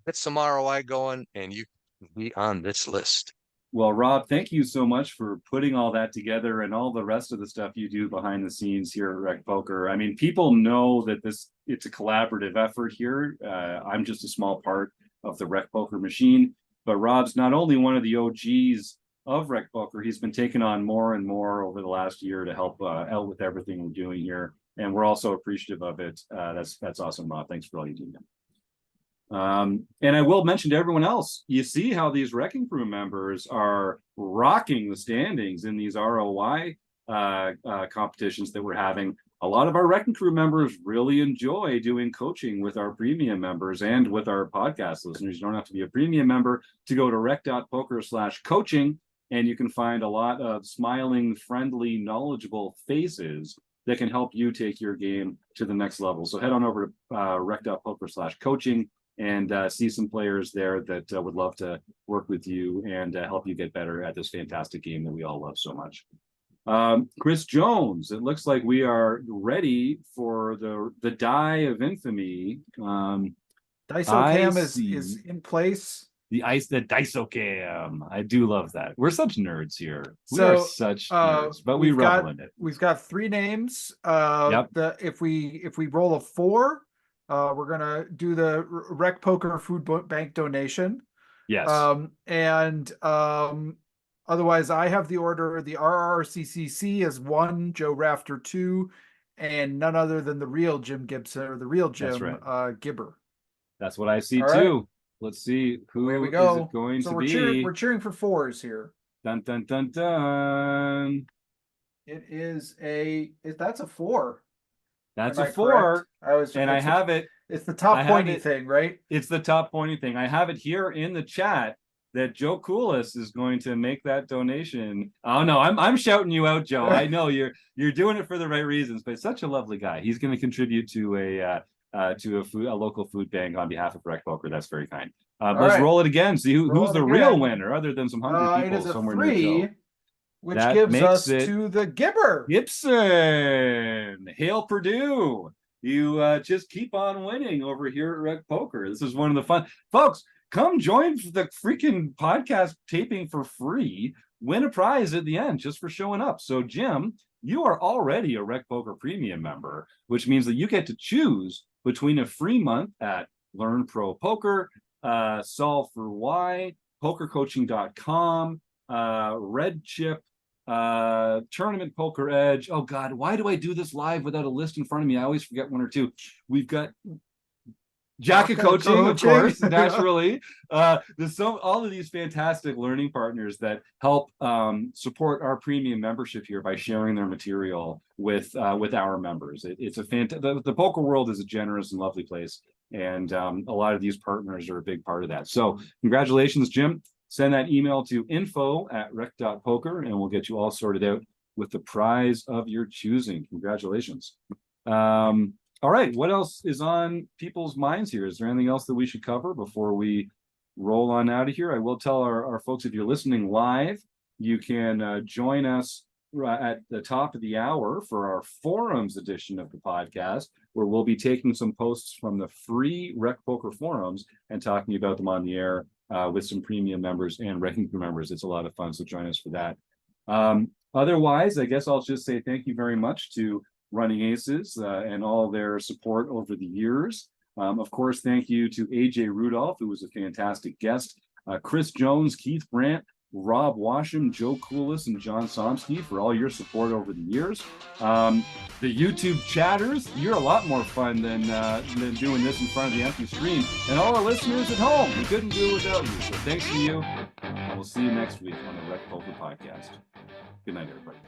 get some ROI going, and you can be on this list. Well, Rob, thank you so much for putting all that together and all the rest of the stuff you do behind the scenes here at Rec Poker. I mean, people know that it's a collaborative effort here. I'm just a small part of the Rec Poker machine, but Rob's not only one of the OGs of Rec Poker, he's been taking on more and more over the last year to help out with everything we're doing here. And we're also appreciative of it. That's awesome, Rob. Thanks for all you do. And I will mention to everyone else, you see how these Wrecking Crew members are rocking the standings in these ROI competitions that we're having. A lot of our Wrecking Crew members really enjoy doing coaching with our premium members and with our podcast listeners. You don't have to be a premium member to go to rec.poker/coaching, and you can find a lot of smiling, friendly, knowledgeable faces that can help you take your game to the next level. So head on over to rec.poker/coaching and see some players there that would love to work with you and help you get better at this fantastic game that we all love so much. Chris Jones, it looks like we are ready for the die of infamy. Dicecam is in place. The Dicecam. I do love that. We're such nerds here. We So, are such nerds, but we revel in it. We've got 3 names. Yep. If we roll a 4, we're gonna do the Rec Poker Food Bank donation. Yes. Otherwise, I have the order. The RRCCC is 1, Joe Rafter 2, and none other than the real Jim Gibson or the real Jim Gibber. That's what I see All too. right. Let's see who Here we is go. it going So to we're be. We're cheering for 4s here. Dun dun dun dun. It is that's a 4. That's Am a I 4. correct? And I have it. It's the top pointy thing, right? It's the top pointy thing. I have it here in the chat that Joe Coolis is going to make that donation. Oh no, I'm shouting you out, Joe. I know you're doing it for the right reasons, but such a lovely guy. He's going to contribute to a local food bank on behalf of Rec Poker. That's very kind. Let's roll it again. See who's the real winner, other than some hungry people it is somewhere a near 3, Joe. which That gives makes us it to the Gibber. Gibson. Hail Purdue. You just keep on winning over here at Rec Poker. This is one of the fun folks. come join the freaking podcast taping for free. Win a prize at the end just for showing up. So, Jim, you are already a RecPoker Premium member, which means that you get to choose between a free month at Learn Pro Poker, Solve for Why, PokerCoaching.com, Red Chip, Tournament Poker Edge. Oh God, why do I do this live without a list in front of me? I always forget one or two. We've got Jaka coaching, of course, naturally. There's all of these fantastic learning partners that help support our premium membership here by sharing their material with our members. It's a the poker world is a generous and lovely place, and a lot of these partners are a big part of that. So congratulations, Jim. Send that email to info@rec.poker and we'll get you all sorted out with the prize of your choosing. Congratulations. All right, what else is on people's minds here? Is there anything else that we should cover before we roll on out of here? I will tell our folks, if you're listening live, you can join us at the top of the hour for our forums edition of the podcast, where we'll be taking some posts from the free RecPoker forums and talking about them on the air with some premium members and RecPoker members. It's a lot of fun, so join us for that. Otherwise, I guess I'll just say thank you very much to Running Aces and all their support over the years. Of course, thank you to AJ Rudolph, who was a fantastic guest, Chris Jones, Keith Brandt, Rob Washam, Joe Coolis, and John Somsky for all your support over the years. The YouTube chatters, you're a lot more fun than doing this in front of the empty screen. And all our listeners at home, we couldn't do it without you. So thanks to you, and we'll see you next week on the RecPoker podcast. Good night, everybody.